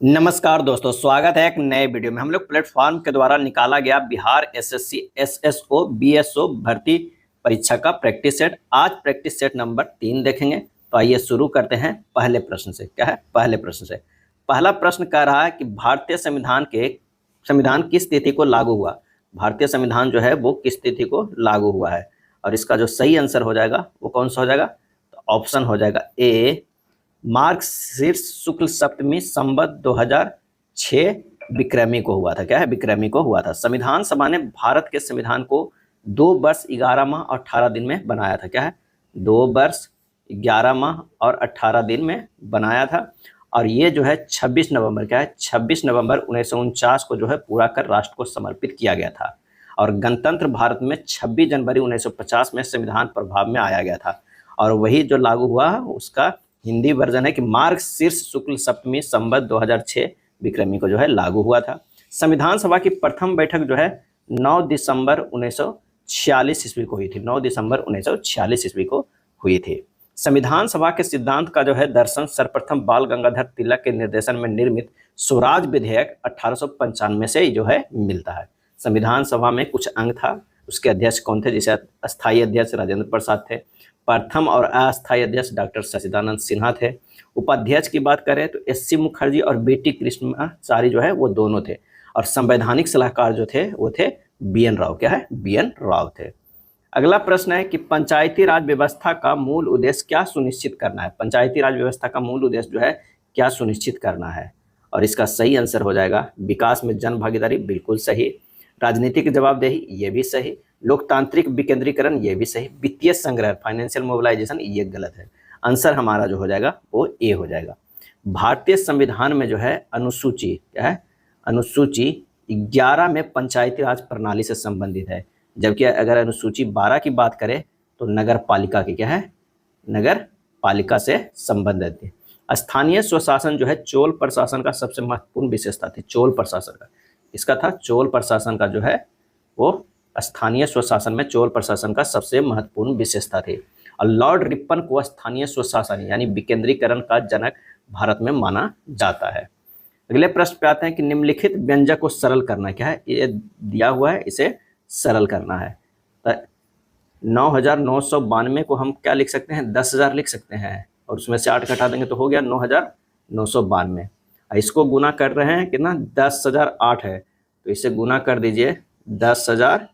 नमस्कार दोस्तों, स्वागत है एक नए वीडियो में। हम लोग प्लेटफॉर्म के द्वारा निकाला गया बिहार एसएससी एसएसओ बीएसओ भर्ती परीक्षा का प्रैक्टिस सेट। आज प्रैक्टिस सेट नंबर 3 देखेंगे। तो आइए शुरू करते हैं पहले प्रश्न से। क्या है पहले प्रश्न से? पहला प्रश्न कह रहा है कि भारतीय संविधान किस तिथि को लागू हुआ। भारतीय संविधान जो है वो किस तिथि को लागू हुआ है, और इसका जो सही आंसर हो जाएगा वो कौन सा हो जाएगा? तो ऑप्शन हो जाएगा ए, मार्गशीर्ष शुक्ल सप्तमी संवत 2006 विक्रमी को हुआ था। क्या है? विक्रमी को हुआ था। संविधान सभा ने भारत के संविधान को 2 वर्ष 11 माह और 18 दिन में बनाया था। क्या है? 2 वर्ष 11 माह और 18 दिन में बनाया था। और ये जो है 26 नवंबर, क्या है, 26 नवंबर 1949 को जो है पूरा कर राष्ट्र को समर्पित किया गया था। और गणतंत्र भारत में 26 जनवरी 1950 में संविधान प्रभाव में आया गया था। और वही जो लागू हुआ उसका हिंदी वर्जन है कि मार्गशीर्ष शुक्ल सप्तमी संवत 2006 विक्रमी को जो है लागू हुआ था। संविधान सभा की प्रथम बैठक जो है 9 दिसंबर 1946 ईस्वी को हुई थी। 9 दिसंबर 1946 ईस्वी को हुई थी। संविधान सभा के सिद्धांत का जो है दर्शन सर्वप्रथम बाल गंगाधर तिलक के निर्देशन में निर्मित स्वराज विधेयक 1895 से जो है मिलता है। संविधान सभा में कुछ अंग था, उसके अध्यक्ष कौन थे? जैसे अस्थायी अध्यक्ष राजेंद्र प्रसाद थे, प्रथम और अस्थायी अध्यक्ष डॉक्टर सचिदानंद सिन्हा थे। उपाध्यक्ष की बात करें तो एस सी मुखर्जी और बीटी कृष्णाचारी जो है वो दोनों थे। और संवैधानिक सलाहकार जो थे वो थे बी एन राव। क्या है? बी एन राव थे। अगला प्रश्न है कि पंचायती राज व्यवस्था का मूल उद्देश्य क्या सुनिश्चित करना है। पंचायती राज व्यवस्था का मूल उद्देश्य जो है क्या सुनिश्चित करना है, और इसका सही आंसर हो जाएगा विकास में जन भागीदारी। बिल्कुल सही। राजनीतिक जवाबदेही, ये भी सही। लोकतांत्रिक विकेंद्रीकरण, ये भी सही। वित्तीय संग्रह, फाइनेंशियल मोबिलाइजेशन, ये गलत है। आंसर हमारा जो हो जाएगा वो ए हो जाएगा। भारतीय संविधान में जो है अनुसूची, क्या है, अनुसूची 11 में पंचायती राज प्रणाली से संबंधित है, जबकि अगर अनुसूची 12 की बात करें तो नगर पालिका की, क्या है, नगर पालिका से संबंधित है। स्थानीय स्वशासन जो है चोल प्रशासन का सबसे महत्वपूर्ण विशेषता थी। चोल प्रशासन का इसका था, चोल प्रशासन का जो है वो स्थानीय स्वशासन में चोल प्रशासन का सबसे महत्वपूर्ण विशेषता थी। और लॉर्ड रिपन को स्थानीय स्वशासन यानी विकेंद्रीकरण का जनक भारत में माना जाता है। अगले प्रश्न पे आते हैं कि निम्नलिखित व्यंजक को सरल करना। क्या है? ये दिया हुआ है, इसे सरल करना है। तो 9992 को हम क्या लिख सकते हैं? 10,000 लिख सकते हैं, और उसमें से 8 घटा देंगे तो हो गया 9992। इसको गुना कर रहे हैं कितना? 10,008 है, तो इसे गुना कर दीजिए 10,000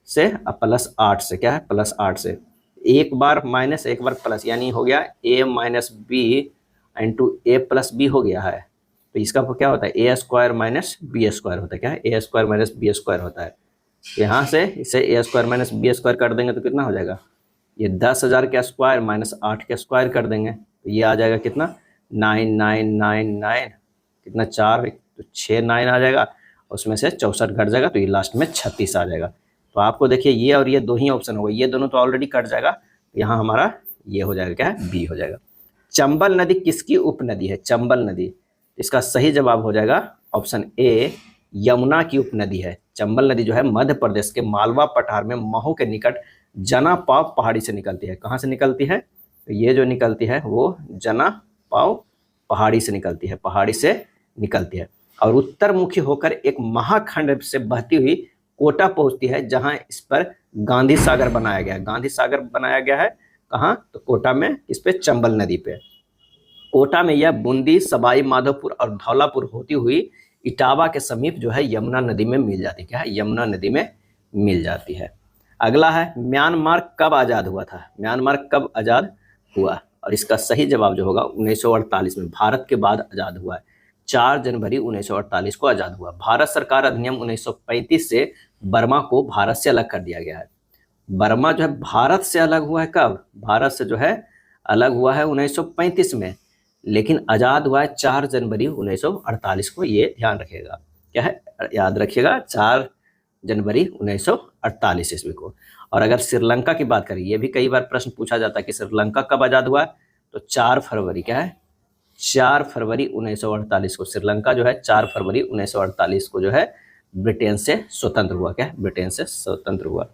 से प्लस 8 से। क्या है? प्लस 8 से। एक बार माइनस एक बार प्लस, यानी हो गया a minus B into A plus B हो गया है। तो इसका क्या होता है? A square minus B square होता है। क्या है? A square minus B square होता है। यहाँ से इसे A square minus B square कर देंगे तो कितना हो जाएगा? ये 10,000 के स्क्वायर माइनस 8 के स्क्वायर कर देंगे तो ये आ जाएगा कितना? 9999, कितना 4, तो 6 9 आ जाएगा, उसमें से 64 घट जाएगा तो ये लास्ट में 36 आ जाएगा। तो आपको देखिए ये और ये 2 ही ऑप्शन हो गए, ये दोनों तो ऑलरेडी कट जाएगा, तो यहाँ हमारा ये हो जाएगा, क्या है, बी हो जाएगा। चंबल नदी किसकी उपनदी है? चंबल नदी, इसका सही जवाब हो जाएगा ऑप्शन ए, यमुना की उपनदी है। चंबल नदी जो है मध्य प्रदेश के मालवा पठार में महू के निकट जना पाव पहाड़ी से निकलती है। कहाँ से निकलती है? तो ये जो निकलती है वो जना पाव पहाड़ी से निकलती है, पहाड़ी से निकलती है। और उत्तर मुखी होकर एक महाखंड से बहती हुई कोटा पहुंचती है, जहां इस पर गांधी सागर बनाया गया है। गांधी सागर बनाया गया है कहाँ? तो कोटा में, इस पे, चंबल नदी पे। कोटा में यह बूंदी, सवाई माधोपुर और धौलापुर होती हुई इटावा के समीप जो है यमुना नदी में मिल जाती है। क्या है? यमुना नदी में मिल जाती है। अगला है म्यांमार कब आज़ाद हुआ था? म्यांमार कब आज़ाद हुआ? और इसका सही जवाब जो होगा 1948 में, भारत के बाद आज़ाद हुआ है। 4 जनवरी 1948 को आज़ाद हुआ। भारत सरकार अधिनियम 1935 से बर्मा को भारत से अलग कर दिया गया है। बर्मा जो है भारत से अलग हुआ है कब? भारत से जो है अलग हुआ है 1935 में, लेकिन आज़ाद हुआ है 4 जनवरी 1948 को। ये ध्यान रखिएगा, क्या है, याद रखिएगा, 4 जनवरी 1948 ईस्वी को। और अगर श्रीलंका की बात करें, ये भी कई बार प्रश्न पूछा जाता है कि श्रीलंका कब आज़ाद हुआ, तो 4 फरवरी, क्या है, 4 फरवरी 1948 को श्रीलंका जो है 4 फरवरी 1948 को जो है ब्रिटेन से स्वतंत्र हुआ। क्या है? ब्रिटेन से स्वतंत्र हुआ।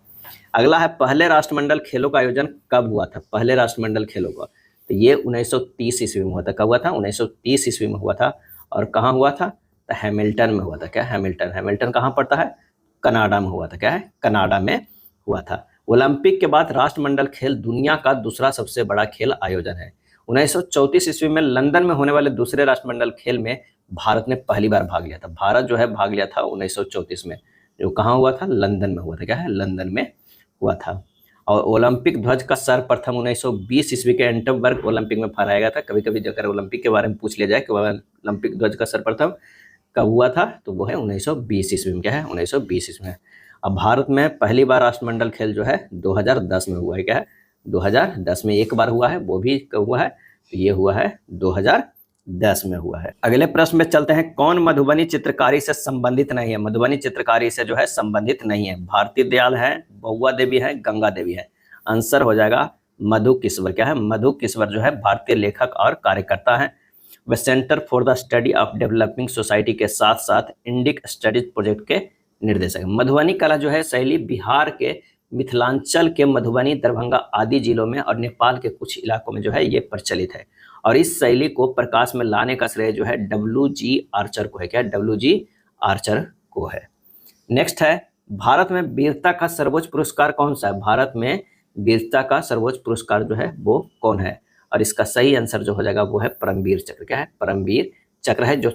अगला है पहले राष्ट्रमंडल खेलों का आयोजन कब हुआ था? पहले राष्ट्रमंडल खेलों का, तो ये 1930 ईस्वी में हुआ था। कब हुआ था? 1930 ईस्वी में हुआ था। और कहाँ हुआ था? तो हैमिल्टन में हुआ था। क्या? हैमिल्टन। हैमिल्टन कहाँ पड़ता है? कनाडा में हुआ था। क्या है? कनाडा में हुआ था। ओलंपिक के बाद राष्ट्रमंडल खेल दुनिया का दूसरा सबसे बड़ा खेल आयोजन है। 1934 ईस्वी में लंदन में होने वाले दूसरे राष्ट्रमंडल खेल में भारत ने पहली बार भाग लिया था। भारत जो है भाग लिया था 1934 में, जो कहाँ हुआ था? लंदन में हुआ था। क्या है? लंदन में हुआ था। और ओलंपिक ध्वज का सर्वप्रथम 1920 ईस्वी के एंटनबर्ग ओलंपिक में फहराया गया था। कभी कभी अगर ओलंपिक के बारे में पूछ लिया जाए कि ओलंपिक ध्वज का सर्वप्रथम कब हुआ था, तो वो है 1920 ईस्वी में। क्या है? 1920 ईस्वी में। अब भारत में पहली बार राष्ट्रमंडल खेल जो है 2010 में हुआ है। क्या है? 2010 में एक बार हुआ है, वो भी कब हुआ है? तो ये हुआ है 2010 में हुआ है। अगले प्रश्न में चलते हैं। कौन मधुबनी चित्रकारी से संबंधित नहीं है? मधुबनी चित्रकारी से जो है संबंधित नहीं है। भारती दयाल है, बहुआ देवी है, गंगा देवी है। आंसर हो जाएगा मधु किश्वर। क्या है? मधु किश्वर जो है भारतीय लेखक और कार्यकर्ता है। वह centre for the study of developing society के साथ साथ इंडिक स्टडीज प्रोजेक्ट के निर्देशक है। मधुबनी कला जो है शैली बिहार के मिथिलांचल के मधुबनी, दरभंगा आदि जिलों में और नेपाल के कुछ इलाकों में जो है ये प्रचलित है। और इस शैली को प्रकाश में लाने का श्रेय जो है WG आर्चर को है। क्या? WG आर्चर को है। नेक्स्ट है, भारत में वीरता का सर्वोच्च पुरस्कार कौन सा है? भारत में वीरता का सर्वोच्च पुरस्कार जो है वो कौन है? और इसका सही आंसर जो हो जाएगा वो है परमवीर चक्र। क्या है? परमवीर चक्र है, जो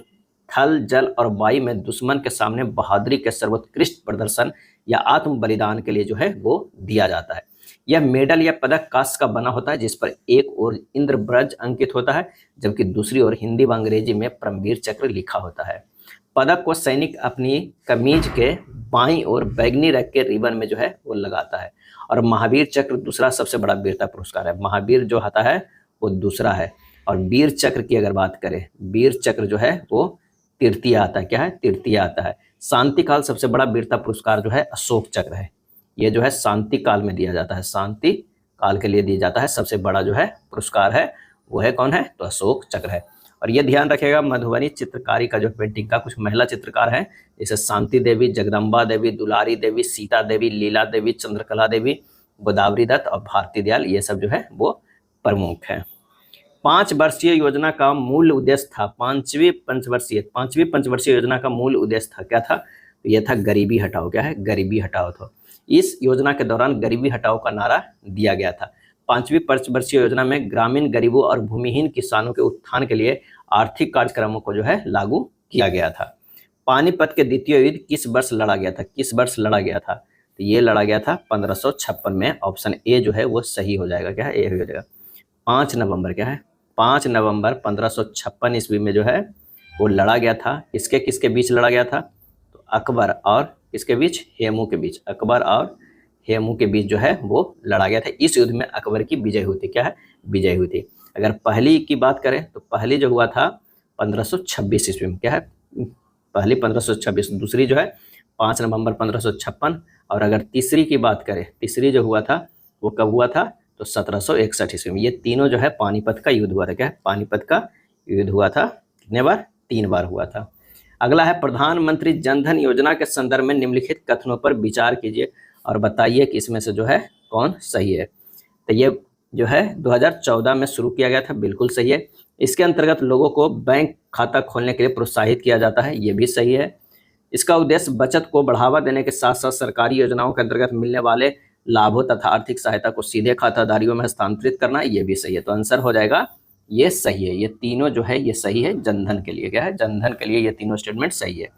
थल, जल और वायु में दुश्मन के सामने बहादुरी के सर्वोत्कृष्ट प्रदर्शन या आत्म बलिदान के लिए जो है वो दिया जाता है। यह मेडल या पदक कांस्य का बना होता है, जिस पर एक ओर इंद्रब्रज अंकित होता है, जबकि दूसरी ओर हिंदी व अंग्रेजी में परमवीर चक्र लिखा होता है। पदक को सैनिक अपनी कमीज के बाईं ओर बैगनी रंग के रिबन में जो है वो लगाता है। और महावीर चक्र दूसरा सबसे बड़ा वीरता पुरस्कार है। महावीर जो आता है वो दूसरा है। और वीर चक्र की अगर बात करें, वीर चक्र जो है वो तृतीय आता है। क्या है? तृतीय आता है। शांति काल सबसे बड़ा वीरता पुरस्कार जो है अशोक चक्र है। ये जो है शांति काल में दिया जाता है, शांति काल के लिए दिया जाता है। सबसे बड़ा जो है पुरस्कार है वो है कौन है? तो अशोक चक्र है। और ये ध्यान रखिएगा, मधुबनी चित्रकारी का जो पेंटिंग का कुछ महिला चित्रकार है, जैसे शांति देवी, जगदम्बा देवी, दुलारी देवी, सीता देवी, लीला देवी, चंद्रकला देवी, गोदावरी दत्त और भारती दयाल, ये सब जो है वो प्रमुख है। 5 वर्षीय योजना का मूल उद्देश्य था। पांचवी पंचवर्षीय योजना का मूल उद्देश्य था, क्या था? तो यह था गरीबी हटाओ। क्या है? गरीबी हटाओ। तो इस योजना के दौरान गरीबी हटाओ का नारा दिया गया था। 5वीं पंचवर्षीय योजना में ग्रामीण गरीबों और भूमिहीन किसानों के उत्थान के लिए आर्थिक कार्यक्रमों को जो है लागू किया गया था। पानीपत के द्वितीय युद्ध किस वर्ष लड़ा गया था? किस वर्ष लड़ा गया था? तो ये लड़ा गया था 1556 में। ऑप्शन ए जो है वो सही हो जाएगा। क्या है? ए हो जाएगा। 5 नवंबर। क्या है? 5 नवंबर 1556 ईस्वी में जो है वो लड़ा गया था। किसके किसके बीच लड़ा गया था? तो अकबर और किसके बीच? हेमू के बीच। अकबर और हेमू के बीच जो है वो लड़ा गया था। इस युद्ध में अकबर की विजय हुई थी। क्या है? विजय हुई थी। अगर पहली की बात करें तो पहली जो हुआ था 1526 ईस्वी में। क्या है? पहली 1526। दूसरी जो है 5 नवंबर 1556। और अगर तीसरी की बात करें, तीसरी जो हुआ था वो कब हुआ था? तो 1761 ईस्वी में। ये तीनों जो है पानीपत का युद्ध हुआ था। क्या है? पानीपत का युद्ध हुआ था। कितने बार? 3 बार हुआ था। अगला है, प्रधानमंत्री जनधन योजना के संदर्भ में निम्नलिखित कथनों पर विचार कीजिए और बताइए कि इसमें से जो है कौन सही है। तो ये जो है 2014 में शुरू किया गया था, बिल्कुल सही है। इसके अंतर्गत लोगों को बैंक खाता खोलने के लिए प्रोत्साहित किया जाता है, ये भी सही है। इसका उद्देश्य बचत को बढ़ावा देने के साथ साथ सरकारी योजनाओं के अंतर्गत मिलने वाले लाभों तथा आर्थिक सहायता को सीधे खाताधारियों में हस्तांतरित करना है, ये भी सही है। तो आंसर हो जाएगा ये सही है। ये तीनों जो है ये सही है जनधन के लिए। क्या है? जनधन के लिए ये तीनों स्टेटमेंट सही है।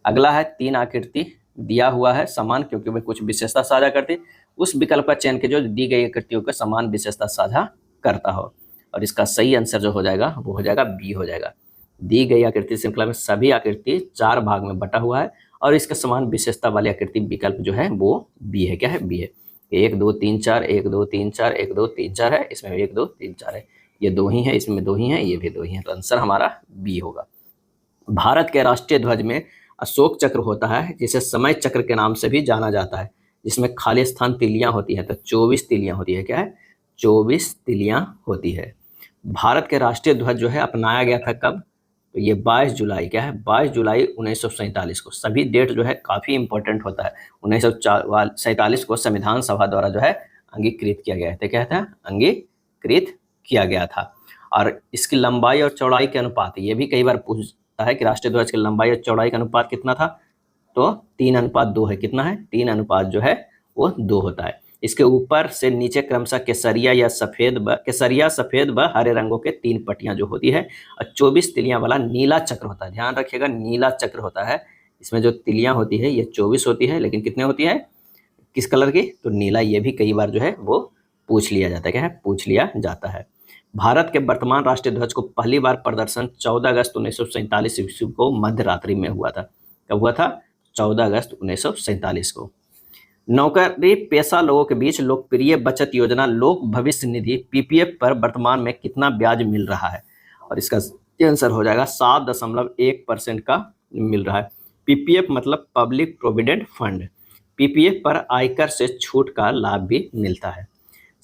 अगला है, 3 आकृति दिया हुआ है समान क्योंकि वे कुछ विशेषता साझा करती, उस विकल्प का चयन के जो दी गई आकृतियों के समान विशेषता साझा करता हो। और इसका सही आंसर जो हो जाएगा वो हो जाएगा बी हो जाएगा। दी गई आकृति श्रृंखला में सभी आकृति 4 भाग में बटा हुआ है और इसके समान विशेषता वाली आकृति विकल्प जो है वो बी है। क्या है? बी है। 1 2 3 4 1 2 3 4 1 2 3 4 है, इसमें 1 2 3 4 है। ये 2 ही है, इसमें 2 ही है, ये भी 2 ही है। तो आंसर हमारा बी होगा। भारत के राष्ट्रीय ध्वज में अशोक चक्र होता है, जिसे समय चक्र के नाम से भी जाना जाता है, जिसमें खाली स्थान तिलियां होती है। तो 24 तिलियां होती है। क्या है? 24 तिलियां होती है। भारत के राष्ट्रीय ध्वज जो है अपनाया गया था कब? तो ये 22 जुलाई। क्या है? 22 जुलाई 1947 को। सभी डेट जो है काफ़ी इंपॉर्टेंट होता है। 1947 को संविधान सभा द्वारा जो है अंगीकृत किया गया था। क्या था? अंगीकृत किया गया था। और इसकी लंबाई और चौड़ाई के अनुपात, ये भी कई बार है कि राष्ट्रीय ध्वज की लंबाई और चौड़ाई का अनुपात कितना था, तो 3:2 है। कितना है? 3 जो है वो 2 होता है। इसके ऊपर से नीचे क्रमशः केसरिया, सफेद व हरे रंगों के 3 पट्टियां जो होती है और 24 तिलियां वाला नीला चक्र होता है। ध्यान रखिएगा, नीला चक्र होता है। इसमें जो तिलियां होती है ये 24 होती है, लेकिन कितने होती है, किस कलर की, तो नीला। ये भी कई बार जो है वो पूछ लिया जाता है। क्या है? पूछ लिया जाता है। भारत के वर्तमान राष्ट्रीय ध्वज को पहली बार प्रदर्शन 14 अगस्त 1947 ईस्वी को मध्य रात्रि में हुआ था। कब हुआ था? 14 अगस्त 1947 को। नौकरी पेशा लोगों के बीच लोकप्रिय बचत योजना लोक भविष्य निधि पीपीएफ पर वर्तमान में कितना ब्याज मिल रहा है? और इसका आंसर हो जाएगा 7.1% का मिल रहा है। पीपीएफ मतलब पब्लिक प्रोविडेंट फंड। पीपीएफ पर आयकर से छूट का लाभ भी मिलता है।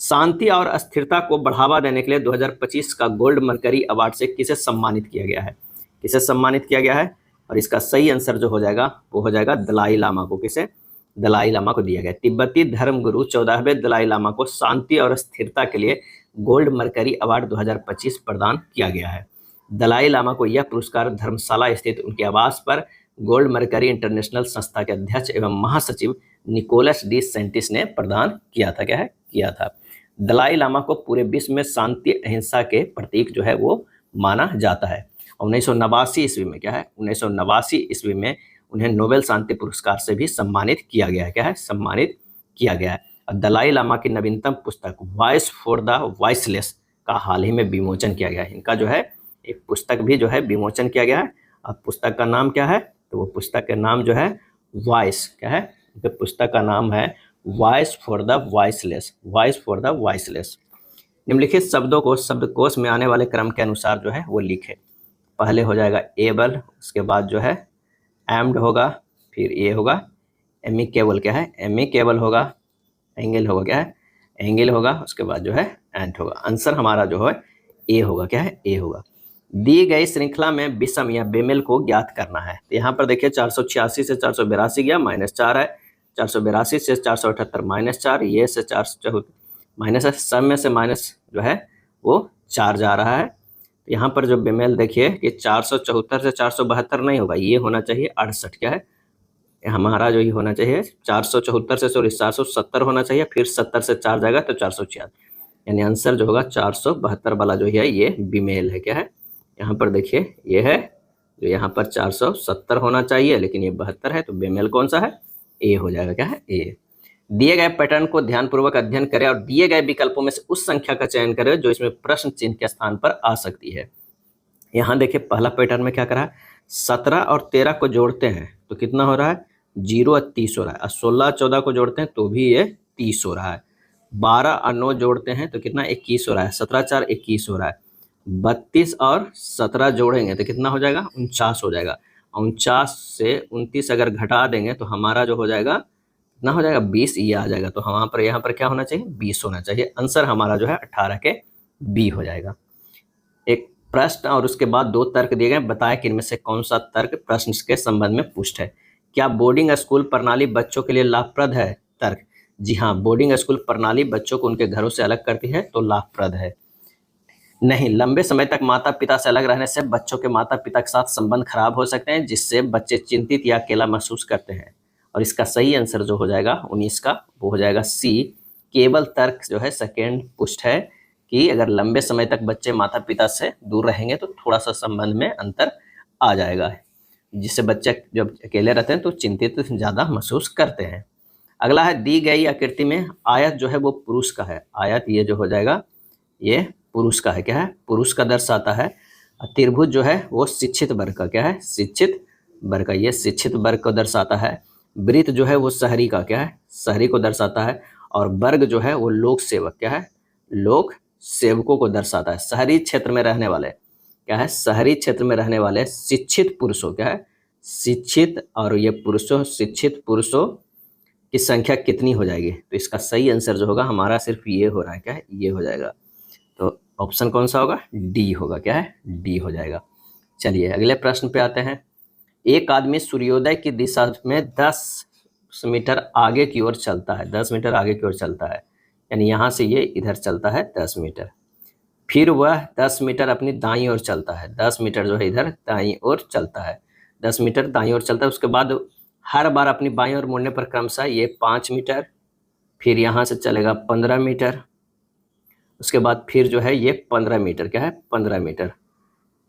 शांति और अस्थिरता को बढ़ावा देने के लिए 2025 का गोल्ड मरकरी अवार्ड से किसे सम्मानित किया गया है? किसे सम्मानित किया गया है? और इसका सही आंसर जो हो जाएगा वो हो जाएगा दलाई लामा को। किसे? दलाई लामा को दिया गया। तिब्बती धर्मगुरु 14वें दलाई लामा को शांति और स्थिरता के लिए गोल्ड मरकरी अवार्ड 2025 प्रदान किया गया है। दलाई लामा को यह पुरस्कार धर्मशाला स्थित उनके आवास पर गोल्ड मरकरी इंटरनेशनल संस्था के अध्यक्ष एवं महासचिव निकोलस डी सेंटिस ने प्रदान किया था। क्या है? किया था। दलाई लामा को पूरे विश्व में शांति अहिंसा के प्रतीक जो है वो माना जाता है। 1989 ईस्वी में, क्या है, 1989 ईस्वी में उन्हें नोबेल शांति पुरस्कार से भी सम्मानित किया गया है। क्या है? सम्मानित किया गया है। और दलाई लामा की नवीनतम पुस्तक वॉइस फॉर द वॉइसलेस का हाल ही में विमोचन किया गया है। इनका जो है एक पुस्तक भी जो है विमोचन किया गया है। अब पुस्तक का नाम क्या है? तो वो पुस्तक का नाम जो है वॉइस, क्या है, तो पुस्तक का नाम है voice for the voiceless. Voice for the voiceless. निम्नलिखित शब्दों को शब्दकोश में आने वाले क्रम के अनुसार जो है वो लिखे। पहले हो जाएगा एबल, उसके बाद जो है एम्ड होगा, फिर ए होगा एमिकेबल। क्या है? एमिकेबल होगा। एंगल होगा, क्या है, एंगल होगा। उसके बाद जो है एंट होगा। आंसर हमारा जो है ए होगा। क्या है? ए होगा। दी गई श्रृंखला में विषम या बेमेल को ज्ञात करना है। तो यहाँ पर देखिए 486 से 482 गया, -4 है। 482 से 478 -4, ये से 474 माइनस है। सब में से माइनस जो है वो 4 जा रहा है। यहाँ पर जो बेमेल देखिए कि 474 से 472 नहीं होगा, ये होना चाहिए 68। क्या है? हमारा जो ये होना चाहिए 474 से 470 होना चाहिए, फिर 70 से 4 जाएगा तो 446, यानी आंसर जो होगा 472 वाला जो है ये बीमेल है। क्या है? यहाँ पर देखिए ये है जो यहाँ पर 470 होना चाहिए, लेकिन ये 72 है, तो बेमेल कौन सा है? ए हो जाएगा। क्या है? ए। दिए गए पैटर्न को ध्यानपूर्वक अध्ययन करें और दिए गए विकल्पों में से उस संख्या का चयन करें जो इसमें प्रश्न चिन्ह के स्थान पर आ सकती है। यहाँ देखिए पहला पैटर्न में क्या करा है, 17 और 13 को जोड़ते हैं तो कितना हो रहा है, 0 और 30 हो रहा है। और 16 14 को जोड़ते हैं तो भी ये 30 हो रहा है। 12 और 9 जोड़ते हैं तो कितना, 21 हो रहा है। 17 4 21 हो रहा है। 32 और 17 जोड़ेंगे तो कितना हो जाएगा, 49 हो जाएगा। 49 से 29 अगर घटा देंगे तो हमारा जो हो जाएगा कितना हो जाएगा, 20 ये आ जाएगा। तो यहाँ पर क्या होना चाहिए, 20 होना चाहिए। आंसर हमारा जो है 18 के बी हो जाएगा। एक प्रश्न और उसके बाद 2 तर्क दिए गए, बताएं कि इनमें से कौन सा तर्क प्रश्न के संबंध में पुष्ट है। क्या बोर्डिंग स्कूल प्रणाली बच्चों के लिए लाभप्रद है? तर्क, जी हाँ, बोर्डिंग स्कूल प्रणाली बच्चों को उनके घरों से अलग करती है तो लाभप्रद है। नहीं, लंबे समय तक माता पिता से अलग रहने से बच्चों के माता पिता के साथ संबंध खराब हो सकते हैं, जिससे बच्चे चिंतित या अकेला महसूस करते हैं। और इसका सही आंसर जो हो जाएगा 19 का, वो हो जाएगा सी। केवल तर्क जो है सेकेंड पुष्ट है कि अगर लंबे समय तक बच्चे माता पिता से दूर रहेंगे तो थोड़ा सा संबंध में अंतर आ जाएगा, जिससे बच्चे जब अकेले रहते हैं तो चिंतित ज़्यादा महसूस करते हैं। अगला है, दी गई आकृति में आयत जो है वो पुरुष का है। आयत ये जो हो जाएगा ये पुरुष का है। क्या है, पुरुष का दर्शाता है। त्रिभुज जो है वो शिक्षित वर्ग का, क्या है, शिक्षित वर्ग का, ये शिक्षित वर्ग को दर्शाता है। वृत्त जो है वो शहरी का, क्या है, शहरी को दर्शाता है। और वर्ग जो है वो लोक सेवक, क्या है, लोक सेवकों को दर्शाता है। शहरी क्षेत्र में रहने वाले, क्या है, शहरी क्षेत्र में रहने वाले शिक्षित पुरुषों, क्या है, शिक्षित, और ये पुरुषों, शिक्षित पुरुषों की संख्या कितनी हो जाएगी, तो इसका सही आंसर जो होगा हमारा सिर्फ ये हो रहा है, क्या है, ये हो जाएगा। तो ऑप्शन कौन सा होगा, डी होगा, क्या है, डी हो जाएगा। चलिए अगले प्रश्न पे आते हैं। एक आदमी सूर्योदय की दिशा में 10 मीटर आगे की ओर चलता है, 10 मीटर आगे की ओर चलता है, यानी यहाँ से ये इधर चलता है 10 मीटर। फिर वह 10 मीटर अपनी दाईं ओर चलता है, 10 मीटर जो है इधर दाईं ओर चलता है, 10 मीटर दाईं ओर चलता है। उसके बाद हर बार अपनी बाईं ओर मुड़ने पर क्रमशः ये 5 मीटर, फिर यहाँ से चलेगा 15 मीटर, उसके बाद फिर जो है ये 15 मीटर, क्या है 15 मीटर।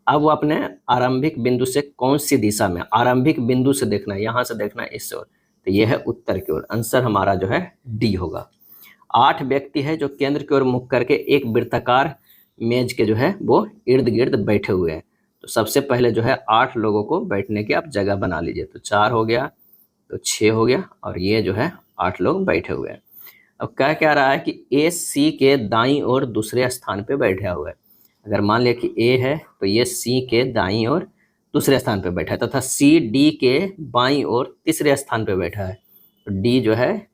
अब वो अपने आरंभिक बिंदु से कौन सी दिशा में, आरंभिक बिंदु से देखना है, यहाँ से देखना है इस ओर, तो ये है उत्तर की ओर। आंसर हमारा जो है डी होगा। 8 व्यक्ति है जो केंद्र की ओर मुख करके एक वृत्ताकार मेज के जो है वो इर्द गिर्द बैठे हुए हैं। तो सबसे पहले जो है 8 लोगों को बैठने की आप जगह बना लीजिए। तो 4 हो गया, तो 6 हो गया, और ये जो है 8 लोग बैठे हुए हैं। अब क्या रहा है कि ए सी के दाईं ओर दूसरे स्थान पे बैठा हुआ है। अगर मान लिया कि ए है तो ये सी के दाईं ओर दूसरे स्थान पे बैठा है, तथा सी डी के बाईं ओर तीसरे स्थान पे बैठा है। तो डी जो है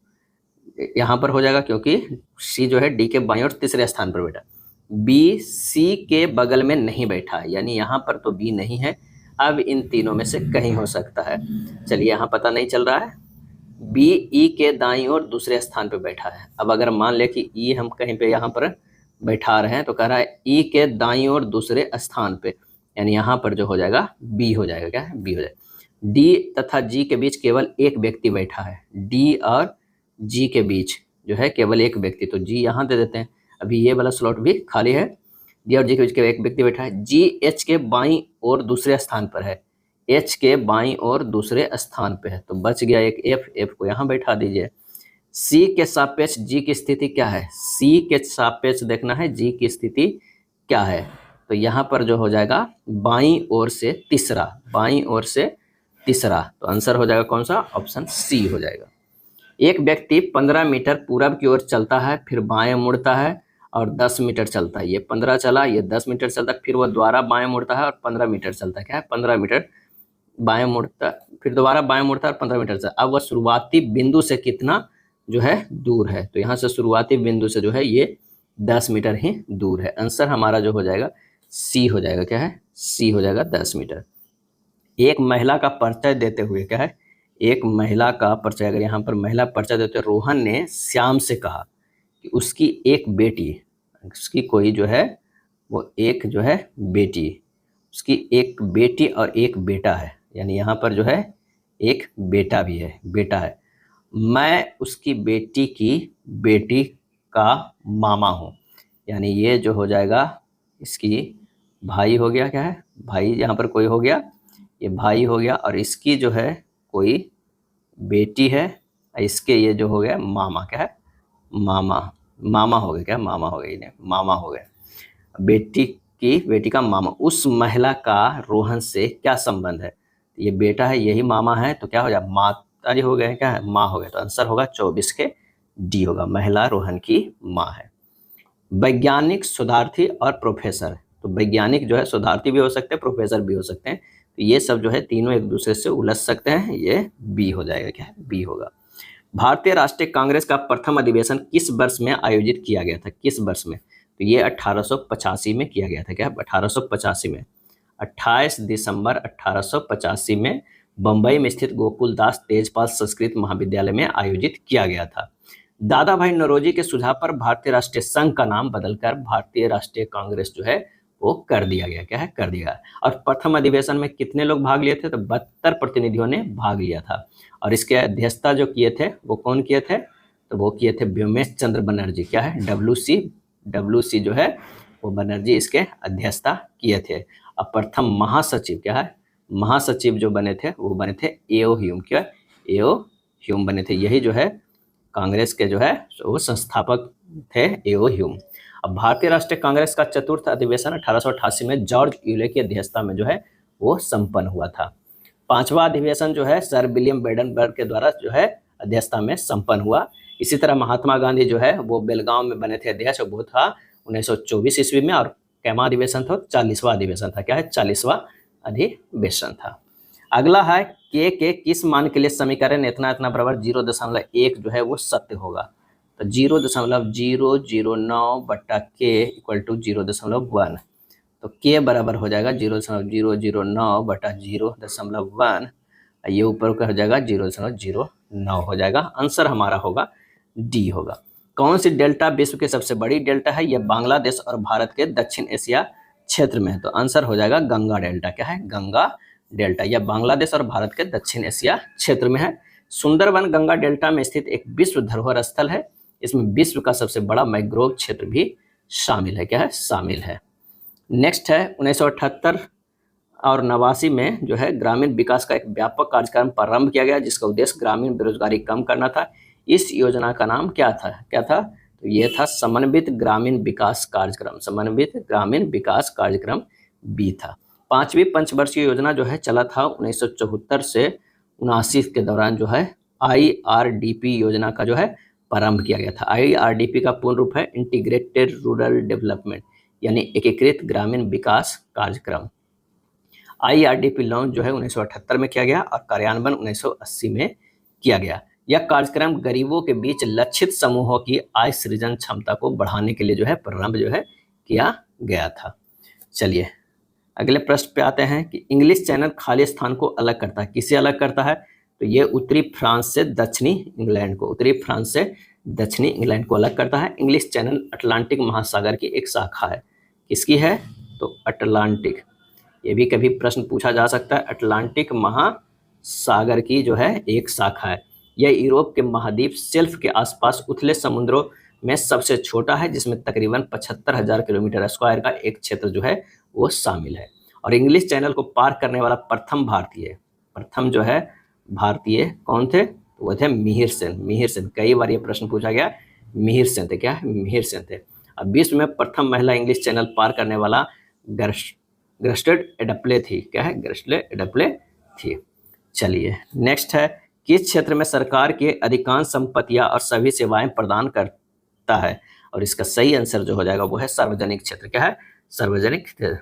यहाँ पर हो जाएगा, क्योंकि सी जो है डी के बाईं ओर तीसरे स्थान पर बैठा। बी सी के बगल में नहीं बैठा है, यानी यहाँ पर तो बी नहीं है। अब इन तीनों में से कहीं हो सकता है, चलिए यहाँ पता नहीं चल रहा है। बी ई के दाईं ओर दूसरे स्थान पे बैठा है। अब अगर मान ले कि ई हम कहीं पे यहाँ पर बैठा रहे हैं, तो कह रहा है ई के दाईं ओर दूसरे स्थान पे, यानी यहाँ पर जो हो जाएगा बी हो जाएगा, क्या है बी हो जाएगा। डी तथा जी के बीच केवल एक व्यक्ति बैठा है, डी और जी के बीच जो है केवल एक व्यक्ति, तो जी यहाँ दे देते हैं, अभी ये वाला स्लॉट भी खाली है। डी और जी के बीच केवल एक व्यक्ति बैठा है। जी एच के बाईं ओर दूसरे स्थान पर है, एच के बाईं ओर दूसरे स्थान पे है, तो बच गया एक एफ, एफ को यहाँ बैठा दीजिए। सी के सापेक्ष जी की स्थिति क्या है, सी के सापेक्ष देखना है जी की स्थिति क्या है, तो यहाँ पर जो हो जाएगा बाईं ओर से तीसरा, बाईं ओर से तीसरा, तो आंसर हो जाएगा कौन सा, ऑप्शन सी हो जाएगा। एक व्यक्ति 15 मीटर पूरब की ओर चलता है, फिर बाएं मुड़ता है और 10 मीटर चलता है। ये 15 चला, ये 10 मीटर चलता है, फिर वो दोबारा बाएं मुड़ता है और 15 मीटर चलता है, क्या है 15 मीटर बाएं मुड़ता, फिर दोबारा बाएं मुड़ता है और 15 मीटर चलता है। अब वह शुरुआती बिंदु से कितना जो है दूर है, तो यहाँ से शुरुआती बिंदु से जो है ये 10 मीटर ही दूर है। आंसर हमारा जो हो जाएगा सी हो जाएगा, क्या है सी हो जाएगा 10 मीटर। एक महिला का परिचय देते हुए, क्या है एक महिला का परिचय, अगर यहाँ पर महिला परिचय देते हुए रोहन ने श्याम से कहा कि उसकी एक बेटी, उसकी कोई जो है वो एक जो है बेटी, उसकी एक बेटी और एक बेटा है, यानी यहाँ पर जो है एक बेटा भी है, बेटा है। मैं उसकी बेटी की बेटी का मामा हूँ, यानी ये जो हो जाएगा इसकी भाई हो गया, क्या है भाई, यहाँ पर कोई हो गया, ये भाई हो गया, और इसकी जो है कोई बेटी है, इसके ये जो हो गया मामा, क्या है मामा, मामा हो गया, क्या मामा हो गया, इन्हें मामा हो गया, बेटी की बेटी का मामा। उस महिला का रोहन से क्या संबंध है, ये बेटा है यही मामा है, तो क्या हो जाए माता जी हो गए, क्या है माँ हो गए, तो आंसर होगा 24 के डी होगा, महिला रोहन की माँ है। वैज्ञानिक, शोधार्थी और प्रोफेसर, तो वैज्ञानिक जो है शोधार्थी भी हो सकते हैं, प्रोफेसर भी हो सकते हैं, तो ये सब जो है तीनों एक दूसरे से उलझ सकते हैं, ये बी हो जाएगा, क्या है बी होगा। भारतीय राष्ट्रीय कांग्रेस का प्रथम अधिवेशन किस वर्ष में आयोजित किया गया था, किस वर्ष में, तो ये 1885 में किया गया था, क्या 1885 में, 28 दिसंबर 1885 में बम्बई में स्थित गोकुलदास तेजपाल संस्कृत महाविद्यालय में आयोजित किया गया था। दादा भाई नौरोजी के सुझाव पर भारतीय राष्ट्रीय संघ का नाम बदलकर भारतीय राष्ट्रीय कांग्रेस जो है वो कर दिया गया, क्या है कर दिया। और प्रथम अधिवेशन में कितने लोग भाग लिए थे, तो 72 प्रतिनिधियों ने भाग लिया था, और इसके अध्यक्षता जो किए थे वो कौन किए थे, तो वो किए थे व्योमेश चंद्र बनर्जी, क्या है डब्ल्यू सी जो है वो बनर्जी इसके अध्यक्षता किए थे। अब प्रथम महासचिव, क्या है महासचिव जो बने थे वो बने थे एओ ह्यूम, क्या एओ ह्यूम बने थे, यही जो है कांग्रेस के जो है वो संस्थापक थे एओ ह्यूम। अब भारतीय राष्ट्रीय कांग्रेस का चतुर्थ अधिवेशन 1888 में जॉर्ज यूले की अध्यक्षता में जो है वो संपन्न हुआ था। पांचवा अधिवेशन जो है सर विलियम बेडनबर्ग के द्वारा जो है अध्यक्षता में संपन्न हुआ। इसी तरह महात्मा गांधी जो है वो बेलगांव में बने थे अध्यक्ष, वो था 1924 ईस्वी में, और कैमा अधिवेशन था 40वां अधिवेशन था, क्या है 40वां अधिवेशन था। अगला है के किस मान के लिए समीकरण इतना इतना बराबर 0.1 जो है वो सत्य होगा, तो 0.009 बट्टा के इक्वल टू 0.1, तो के बराबर हो जाएगा 0.009 बटा 0.1, ये ऊपर का हो जाएगा 0.09 हो जाएगा, आंसर हमारा होगा डी होगा। कौन सी डेल्टा विश्व की सबसे बड़ी डेल्टा है? यह बांग्लादेश और भारत के दक्षिण एशिया क्षेत्र में है। तो आंसर हो जाएगा गंगा डेल्टा। क्या है? गंगा डेल्टा। यह बांग्लादेश और भारत के दक्षिण एशिया क्षेत्र में है। सुंदरवन गंगा डेल्टा में स्थित एक विश्व धरोहर स्थल है। इसमें विश्व का सबसे बड़ा मैंग्रोव क्षेत्र भी शामिल है। क्या है? शामिल है। नेक्स्ट है 1978 और 89 में जो है ग्रामीण विकास का एक व्यापक कार्यक्रम प्रारंभ किया गया, जिसका उद्देश्य ग्रामीण बेरोजगारी कम करना था। इस योजना का नाम क्या था? क्या था? तो ये था समन्वित ग्रामीण विकास कार्यक्रम। समन्वित ग्रामीण विकास कार्यक्रम बी था। 5वीं पंचवर्षीय योजना जो है चला था 1974 से 79 के दौरान जो है IRDP योजना का जो है प्रारंभ किया गया था। IRDP का पूर्ण रूप है इंटीग्रेटेड रूरल डेवलपमेंट, यानी एकीकृत ग्रामीण विकास कार्यक्रम। IRDP लॉन्च जो है 1978 में किया गया और कार्यान्वयन 1980 में किया गया। यह कार्यक्रम गरीबों के बीच लक्षित समूहों की आय सृजन क्षमता को बढ़ाने के लिए जो है प्रारंभ जो है किया गया था। चलिए अगले प्रश्न पे आते हैं कि इंग्लिश चैनल खाली स्थान को अलग करता है। किसे अलग करता है? तो ये उत्तरी फ्रांस से दक्षिणी इंग्लैंड को, उत्तरी फ्रांस से दक्षिणी इंग्लैंड को अलग करता है। इंग्लिश चैनल अटलांटिक महासागर की एक शाखा है। किसकी है? तो अटलांटिक। ये भी कभी प्रश्न पूछा जा सकता है। अटलांटिक महासागर की जो है एक शाखा है। यह यूरोप के महाद्वीप शेल्फ के आसपास उथले समुद्रों में सबसे छोटा है, जिसमें तकरीबन 75,000 किलोमीटर स्क्वायर का एक क्षेत्र जो है वो शामिल है। और इंग्लिश चैनल को पार करने वाला प्रथम जो है भारतीय कौन थे? तो वो थे मिहिर सेन। मिहिर सेन, कई बार ये प्रश्न पूछा गया। मिहिर सेन थे। क्या है? मिहिर सेन थे। अब विश्व में प्रथम महिला इंग्लिश चैनल पार करने वाला ग्रस्टेड एडप्ले थी। क्या है? ग्रस्टेड एडप्ले थी। चलिए नेक्स्ट है, किस क्षेत्र में सरकार की अधिकांश संपत्तियां और सभी सेवाएं प्रदान करता है? और इसका सही आंसर जो हो जाएगा वो है सार्वजनिक क्षेत्र। क्या है? सार्वजनिक क्षेत्र।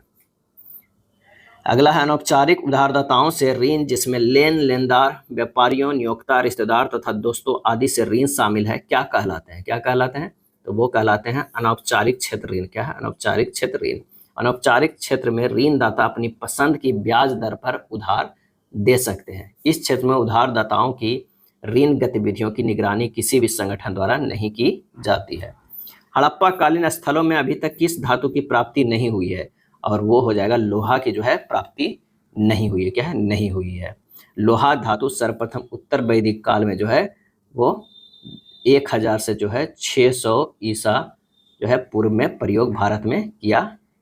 अगला है अनौपचारिक उधारदाताओं से ऋण, जिसमें लेनदार, व्यापारियों, नियोक्ता, रिश्तेदार तथा दोस्तों आदि से ऋण शामिल है। क्या कहलाते हैं? क्या कहलाते हैं? तो वो कहलाते हैं अनौपचारिक क्षेत्र ऋण। क्या है? अनौपचारिक क्षेत्र ऋण। अनौपचारिक क्षेत्र में ऋणदाता अपनी पसंद की ब्याज दर पर उधार दे सकते हैं। इस क्षेत्र में उधारदाताओं की ऋण गतिविधियों की निगरानी किसी भी संगठन द्वारा नहीं की जाती है। हड़प्पा कालीन स्थलों में अभी तक किस धातु की प्राप्ति नहीं हुई है? और वो हो जाएगा लोहा की जो है प्राप्ति नहीं हुई है। क्या है? नहीं हुई है। लोहा धातु सर्वप्रथम उत्तर वैदिक काल में जो है वो 1000 से जो है 600 ईसा जो है पूर्व में प्रयोग भारत में किया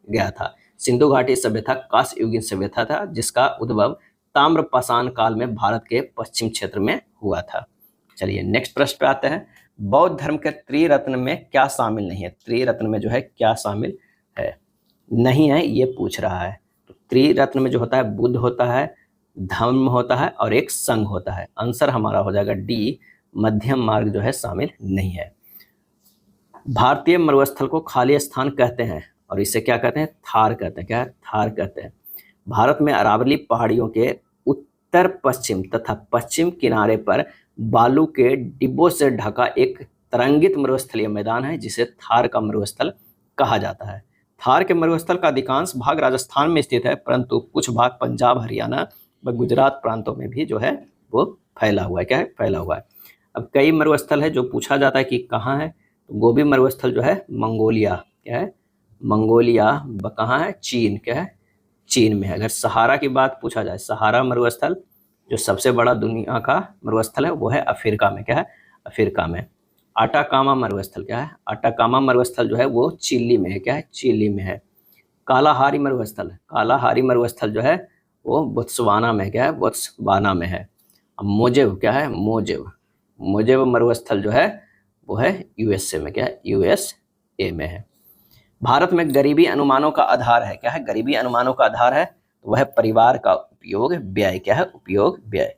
गया था। सिंधु घाटी सभ्यता कांस्य युगीन सभ्यता था, जिसका उद्भव ताम्रपाषाण काल में भारत के पश्चिम क्षेत्र में हुआ था। चलिए नेक्स्ट प्रश्न पे आते हैं। बौद्ध धर्म के त्रिरत्न में क्या शामिल नहीं है? त्रिरत्न में जो है क्या शामिल है? नहीं है, ये पूछ रहा है। तो त्रिरत्न में जो होता है बुद्ध होता है, धम्म होता है और एक संघ होता है। आंसर हमारा हो जाएगा डी, मध्यम मार्ग जो है शामिल नहीं है। भारतीय मरुस्थल को खाली स्थान कहते हैं और इसे क्या कहते हैं? थार कहते हैं। क्या है? थार कहते हैं। भारत में अरावली पहाड़ियों के उत्तर पश्चिम तथा पश्चिम किनारे पर बालू के डिब्बों से ढका एक तरंगित मरुस्थलीय मैदान है, जिसे थार का मरुस्थल कहा जाता है। थार के मरुस्थल का अधिकांश भाग राजस्थान में स्थित है, परंतु कुछ भाग पंजाब, हरियाणा व गुजरात प्रांतों में भी जो है वो फैला हुआ है। क्या है? फैला हुआ है। अब कई मरुस्थल है जो पूछा जाता है कि कहाँ है, तो गोबी मरुस्थल जो है मंगोलिया। क्या है? मंगोलिया कहाँ है? चीन। क्या है? चीन में है। अगर सहारा की बात पूछा जाए, सहारा मरुस्थल जो सबसे बड़ा दुनिया का मरुस्थल है वो है अफ्रीका में। क्या है? अफ्रीका में। आटाकामा मरुस्थल क्या है? आटाकामा मरुस्थल जो है वो चिली में है। क्या है? चिली में है। कालाहारी मरुस्थल, कालाहारी मरुस्थल जो है वो बोत्सवाना में। क्या है? बोत्सवाना में है। अब मोजेव क्या है? मोजेव मरुस्थल जो है वो है यूएसए में। क्या है? यूएसए में है। भारत में गरीबी अनुमानों का आधार है। क्या है? गरीबी अनुमानों का आधार है तो वह परिवार का उपयोग व्यय। क्या है? उपयोग व्यय।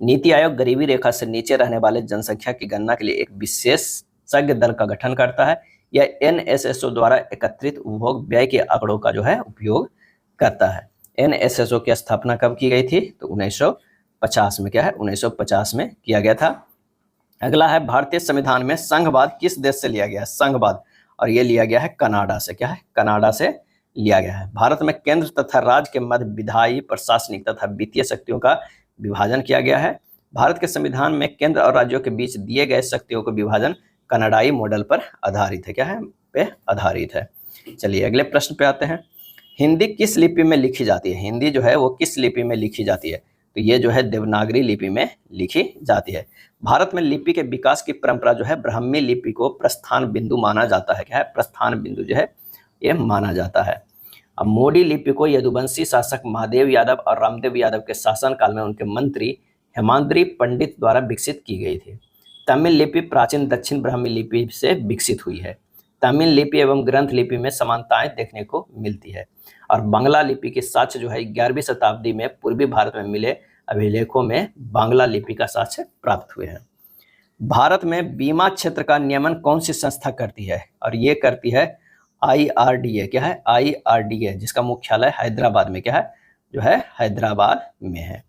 नीति आयोग गरीबी रेखा से नीचे रहने वाले जनसंख्या की गणना के लिए एक विशेषज्ञ दल का गठन करता है। यह NSSO द्वारा एकत्रित उपभोग व्यय के आंकड़ों का जो है उपयोग करता है। NSSO की स्थापना कब की गई थी? तो 1950 में। क्या है? 1950 में किया गया था। अगला है भारतीय संविधान में संघवाद किस देश से लिया गया है? संघवाद, और ये लिया गया है कनाडा से। क्या है? कनाडा से लिया गया है। भारत में केंद्र तथा राज्य के मध्य विधायी, प्रशासनिक तथा वित्तीय शक्तियों का विभाजन किया गया है। भारत के संविधान में केंद्र और राज्यों के बीच दिए गए शक्तियों को विभाजन कनाडाई मॉडल पर आधारित है। क्या है? पे आधारित है। चलिए अगले प्रश्न पे आते हैं। हिंदी किस लिपि में लिखी जाती है? हिंदी जो है वो किस लिपि में लिखी जाती है? तो ये जो है देवनागरी लिपि में लिखी जाती है। भारत में लिपि के विकास की परंपरा जो है ब्राह्मी लिपि को प्रस्थान बिंदु माना जाता है। क्या है? प्रस्थान बिंदु जो है ये माना जाता है। अब मोडी लिपि को यदुवंशी शासक महादेव यादव और रामदेव यादव के शासनकाल में उनके मंत्री हेमाद्रि पंडित द्वारा विकसित की गई थी। तमिल लिपि प्राचीन दक्षिण ब्राह्मी लिपि से विकसित हुई है। तमिल लिपि एवं ग्रंथ लिपि में समानताएं देखने को मिलती है और बांग्ला लिपि के साक्ष्य जो है 11वीं शताब्दी में पूर्वी भारत में मिले अभिलेखों में बांग्ला लिपि का साक्ष्य प्राप्त हुए हैं। भारत में बीमा क्षेत्र का नियमन कौन सी संस्था करती है? और ये करती है IRDA। क्या है? IRDA, जिसका मुख्यालय हैदराबाद में क्या है? जो है हैदराबाद में है।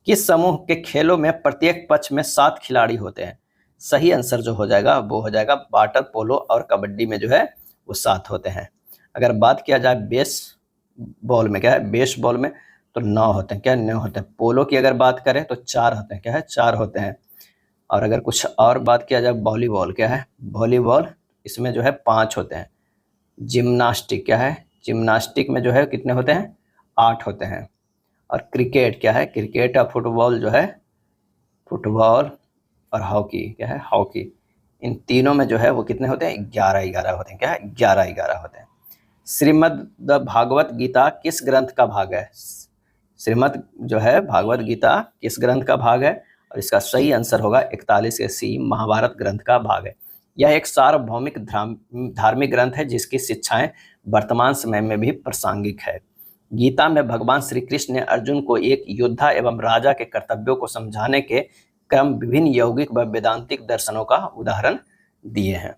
किस समूह के खेलों में प्रत्येक पक्ष में 7 खिलाड़ी होते हैं? सही आंसर जो हो जाएगा वो हो जाएगा वाटर पोलो और कबड्डी में जो है वो 7 होते हैं। अगर बात किया जाए बेस बॉल में, क्या है? बेस बॉल में तो 9 होते हैं। क्या? 9 होते हैं। पोलो की अगर बात करें तो 4 होते हैं। क्या है? 4 होते हैं। और अगर कुछ और बात किया जाए वॉलीबॉल, क्या है? वॉलीबॉल, इसमें जो है 5 होते हैं। जिम्नास्टिक, क्या है? जिम्नास्टिक में जो है कितने होते हैं? 8 होते हैं। और क्रिकेट, क्या है? क्रिकेट और फुटबॉल जो है, फुटबॉल और हॉकी, क्या है? हॉकी, इन तीनों में जो है वो कितने होते हैं? 11-11 होते हैं। क्या है? 11-11 होते हैं। श्रीमद् भागवत गीता किस ग्रंथ का भाग है? श्रीमद् जो है भागवत गीता किस ग्रंथ का भाग है? और इसका सही आंसर होगा 41 के सी, महाभारत ग्रंथ का भाग है। यह एक सार्वभौमिक धार्मिक ग्रंथ है जिसकी शिक्षाएं वर्तमान समय में भी प्रासंगिक है। गीता में भगवान श्री कृष्ण ने अर्जुन को एक योद्धा एवं राजा के कर्तव्यों को समझाने के क्रम विभिन्न यौगिक व वेदांतिक दर्शनों का उदाहरण दिए हैं।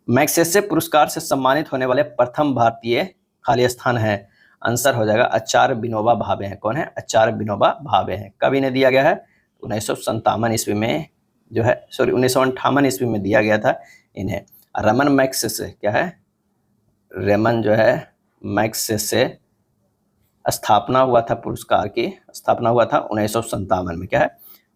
मैग्सेसे पुरस्कार से सम्मानित होने वाले प्रथम भारतीय खाली स्थान है। आंसर हो जाएगा आचार्य विनोबा भावे हैं। कौन है? आचार्य विनोबा भावे हैं। कब इन्हें दिया गया है? 1957 ईस्वी में जो है, 1958 ईस्वी में दिया गया था इन्हें। रमन मैग्सेसे, क्या है? रेमन जो है मैग्सेसे स्थापना हुआ था, पुरस्कार की स्थापना हुआ था 1957 में। क्या है?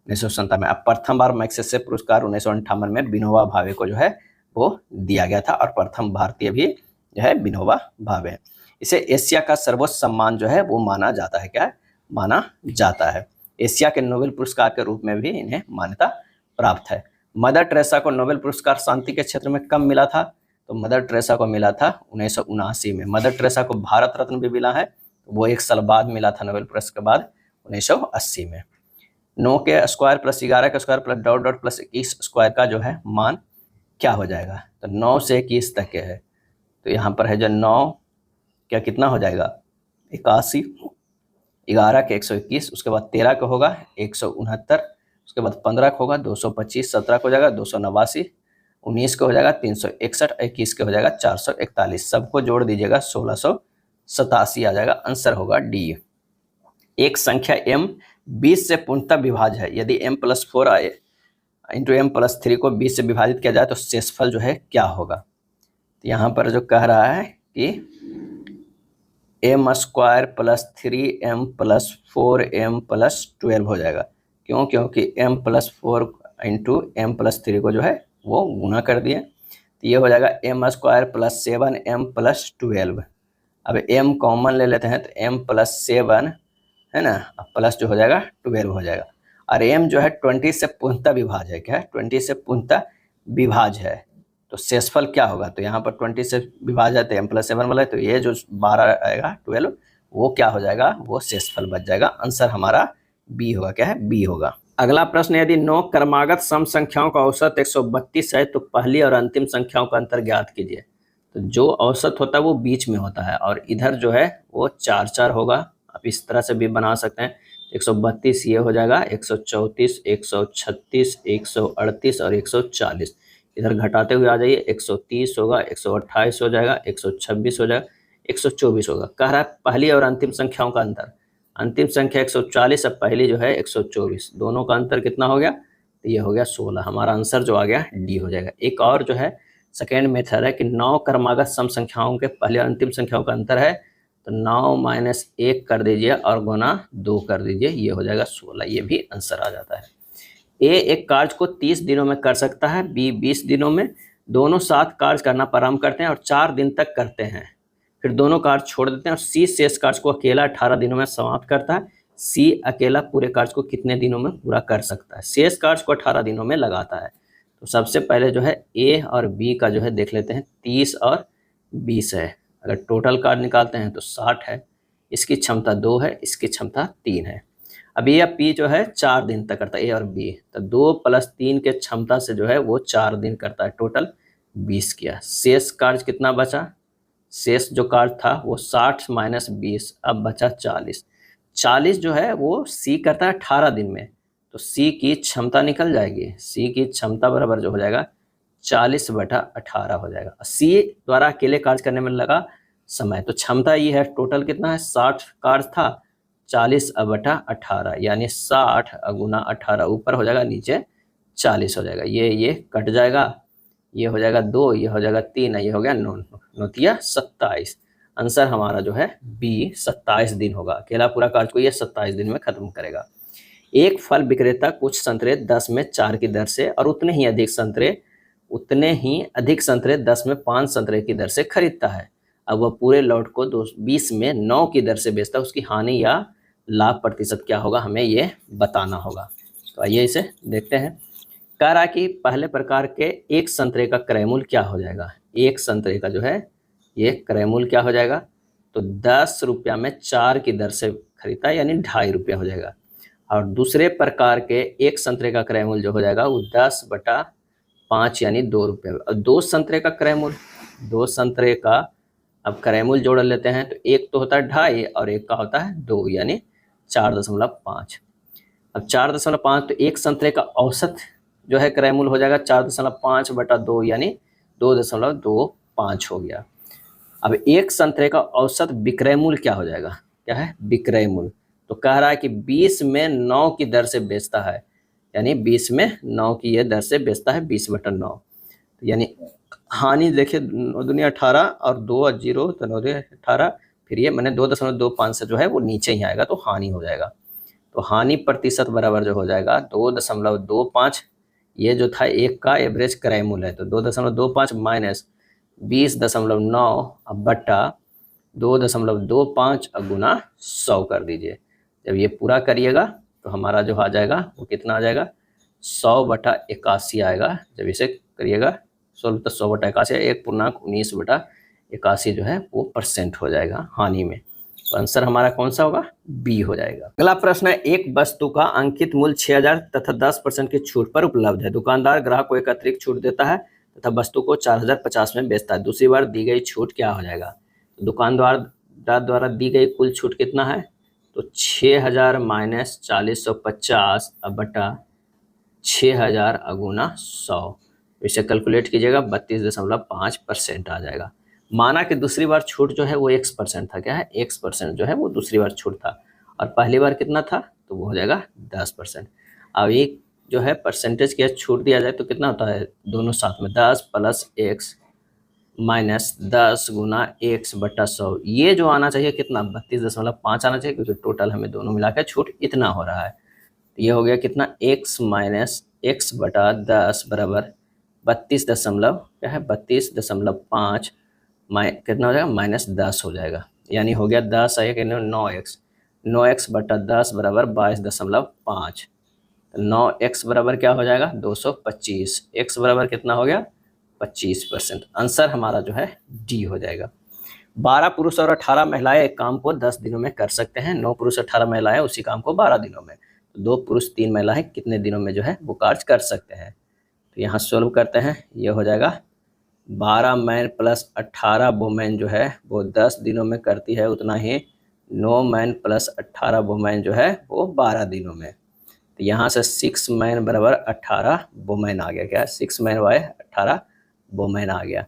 1957 में। अब प्रथम बार मैग्सेसे पुरस्कार 1958 में विनोबा भावे को जो है वो दिया गया था और प्रथम भारतीय भी जो है विनोबा भावे है। इसे एशिया का सर्वोच्च सम्मान जो है वो माना जाता है। क्या है? माना जाता है। एशिया के नोबेल पुरस्कार के रूप में भी इन्हें मान्यता प्राप्त है। मदर टेरेसा को नोबेल पुरस्कार शांति के क्षेत्र में कब मिला था? तो मदर टेरेसा को मिला था 1979 में। मदर टेरेसा को भारत रत्न भी मिला है, वो 1 साल बाद मिला था नोबेल पुरस्कार के बाद 1980 में। 9 के स्क्वायर प्लस 11 के square plus dot dot plus 21 square का जो है मान क्या हो जाएगा? तो 9 से 21 तक के है, तो यहाँ पर है जो 9 क्या कितना हो जाएगा? 81। 11 के 121, उसके बाद 13 का होगा 169, उसके बाद 15 का होगा 225, 17 का हो जाएगा 289, 19 का हो जाएगा 361, 21 का हो जाएगा 441। सबको जोड़ दीजिएगा 1687 आ जाएगा। आंसर होगा डी। एक संख्या m 20 से पूर्णतः विभाज्य है। यदि m+4 आए इंटू m+3 को 20 से विभाजित किया जाए तो शेषफल जो है क्या होगा? तो यहाँ पर जो कह रहा है कि m² + 3m + 4m + 12 हो जाएगा। क्यों? क्योंकि m+4 इंटू m+3 को जो है वो गुना कर दिए, तो ये हो जाएगा m² + 7m + 12। अब m कॉमन ले लेते हैं तो m + 7 है ना, प्लस जो हो जाएगा 12 हो जाएगा। और m जो है 20 से पूर्णतः विभाज्य है। क्या है? 20 से पूर्णतः विभाज्य है, तो शेषफल क्या होगा? तो यहाँ पर 20 से विभाज्य है तो m+7 वाला है, तो ये जो 12 आएगा 12 वो क्या हो जाएगा? वो शेषफल बच जाएगा। आंसर हमारा बी होगा। क्या है? बी होगा। अगला प्रश्न, यदि 9 क्रमागत सम संख्याओं का औसत 132 है तो पहली और अंतिम संख्याओं का अंतर ज्ञात कीजिए। तो जो औसत होता है वो बीच में होता है और इधर जो है वो 4-4 होगा। आप इस तरह से भी बना सकते हैं। 132 ये हो जाएगा 134, 136, 138 और 140। इधर घटाते हुए आ जाइए 130 होगा, 128 हो जाएगा, 126 हो जाएगा, 124 होगा। कह रहा है पहली और अंतिम संख्याओं का अंतर। अंतिम संख्या 140 और पहली जो है 124, दोनों का अंतर कितना हो गया? तो ये हो गया 16। हमारा आंसर जो आ गया डी हो जाएगा। एक और जो है सेकेंड मेथड है कि 9 क्रमागत सम संख्याओं के पहले और अंतिम संख्याओं का अंतर है, तो 9 - 1 कर दीजिए और गुना 2 कर दीजिए, ये हो जाएगा 16। ये भी आंसर आ जाता है। ए एक कार्य को 30 दिनों में कर सकता है, बी 20 दिनों में, दोनों साथ कार्य करना प्रारंभ करते हैं और 4 दिन तक करते हैं, फिर दोनों कार्य छोड़ देते हैं और सी शेष कार्य को अकेला 18 दिनों में समाप्त करता है। सी अकेला पूरे कार्य को कितने दिनों में पूरा कर सकता है? शेष कार्य को 18 दिनों में लगाता है। तो सबसे पहले जो है ए और बी का जो है देख लेते हैं, 30 और 20 है। अगर टोटल कार्य निकालते हैं तो 60 है, इसकी क्षमता 2 है, इसकी क्षमता 3 है। अब ए या पी जो है 4 दिन तक करता है, ए और बी, तो 2 + 3 के क्षमता से जो है वो 4 दिन करता है, टोटल 20 किया। शेष कार्य कितना बचा? शेष जो कार्य था वो 60 - 20, अब बचा 40। 40 जो है वो सी करता है 18 दिन में, तो सी की क्षमता निकल जाएगी। सी की क्षमता बराबर जो हो जाएगा 40/18 हो जाएगा। सी द्वारा अकेले कार्य करने में लगा समय, तो क्षमता ये है, टोटल कितना है 60 कार्य था, 40/18 यानी 60 × 18, ऊपर हो जाएगा नीचे 40 हो जाएगा। ये कट जाएगा, ये हो जाएगा 2, ये हो जाएगा 3, ये हो गया 9, 9 × 27। आंसर हमारा जो है बी 27 दिन होगा। अकेला पूरा कार्य को ये 27 दिन में खत्म करेगा। एक फल विक्रेता कुछ संतरे 10 में 4 की दर से और उतने ही अधिक संतरे 10 में 5 संतरे की दर से खरीदता है। अब वह पूरे लॉट को 20 में 9 की दर से बेचता है, उसकी हानि या लाभ प्रतिशत क्या होगा, हमें ये बताना होगा। तो आइए इसे देखते हैं। कह रहा है कि पहले प्रकार के एक संतरे का क्रय मूल्य क्या हो जाएगा? एक संतरे का जो है ये क्रय मूल्य क्या हो जाएगा? तो 10 रुपया में 4 की दर से खरीदता है, यानी 2.5 रुपया हो जाएगा। और दूसरे प्रकार के एक संतरे का क्रय मूल्य जो हो जाएगा वो 10/5 यानी 2 रुपये। और 2 संतरे का क्रय मूल्य, 2 संतरे का अब क्रय मूल्य जोड़ लेते हैं, तो एक तो होता है 2.5 और एक का होता है 2 यानी 4.5। अब 4.5, तो एक संतरे का औसत जो है क्रय मूल्य हो जाएगा 4.5/2 यानी 2.25 हो गया। अब एक संतरे का औसत विक्रय मूल्य क्या हो जाएगा? क्या है? विक्रय मूल्य। तो कह रहा है कि 20 में 9 की दर से बेचता है, यानी 20 में 9 की ये दर से बेचता है, 20/9। तो यानी हानि देखिए, 9 दूनी 18 और 2 और 0 तो 9 दूनी 18, फिर ये मैंने 2.25 से जो है वो नीचे ही आएगा, तो हानि हो जाएगा। तो हानि प्रतिशत बराबर जो हो जाएगा 2.25। ये जो था एक का एवरेज क्रय मूल्य है, तो 2.25 माइनस 20.9 अब बट्टा 2.25 अब गुना 100 कर दीजिए। जब ये पूरा करिएगा तो हमारा जो आ जाएगा वो कितना आ जाएगा? 100/81 आएगा। जब इसे करिएगा 16 तो 100/81, 1.19/81 जो है वो % हो जाएगा हानि में। तो आंसर हमारा कौन सा होगा? बी हो जाएगा। अगला प्रश्न है, एक वस्तु का अंकित मूल्य 6000 तथा 10% की छूट पर उपलब्ध है। दुकानदार ग्राहक को एक अतिरिक्त छूट देता है तथा वस्तु को 4050 में बेचता है। दूसरी बार दी गई छूट क्या हो जाएगा? तो दुकानदार द्वारा दी गई कुल छूट कितना है? तो 6000 माइनस 4050 अब बटा 6000 अगुना 100। इसे कैलकुलेट कीजिएगा, 32.5% आ जाएगा। माना कि दूसरी बार छूट जो है वो x% था। क्या है? x% जो है वो दूसरी बार छूट था, और पहली बार कितना था? तो वो हो जाएगा 10%। अब एक जो है परसेंटेज की छूट दिया जाए तो कितना होता है? दोनों साथ में 10 + x माइनस 10 गुना x/100। ये जो आना चाहिए कितना? 32.5 आना चाहिए, क्योंकि टोटल हमें दोनों मिला के छूट इतना हो रहा है। ये हो गया कितना? x माइनस x/10 बराबर 32.5 कितना हो जाएगा? -10 हो जाएगा, यानी हो गया 10 आया कि 9x। 9x/10 बराबर 22.5। 9x बराबर क्या हो जाएगा? 225। x बराबर कितना हो गया? 25%। आंसर हमारा जो है डी हो जाएगा। 12 पुरुष और 18 महिलाएं एक काम को 10 दिनों में कर सकते हैं। 9 पुरुष 18 महिलाएं उसी काम को 12 दिनों में। तो 2 पुरुष 3 महिलाएं कितने दिनों में जो है वो कार्य कर सकते हैं? तो यहाँ सोल्व करते हैं। ये हो जाएगा 12 मैन प्लस 18 वुमेन जो है वो 10 दिनों में करती है, उतना ही 9 मैन प्लस 18 वुमेन जो है वो 12 दिनों में। तो यहाँ से 6 मैन बराबर 18 वुमेन आ गया। क्या है? 6 मैन बाय 18 वुमेन आ गया।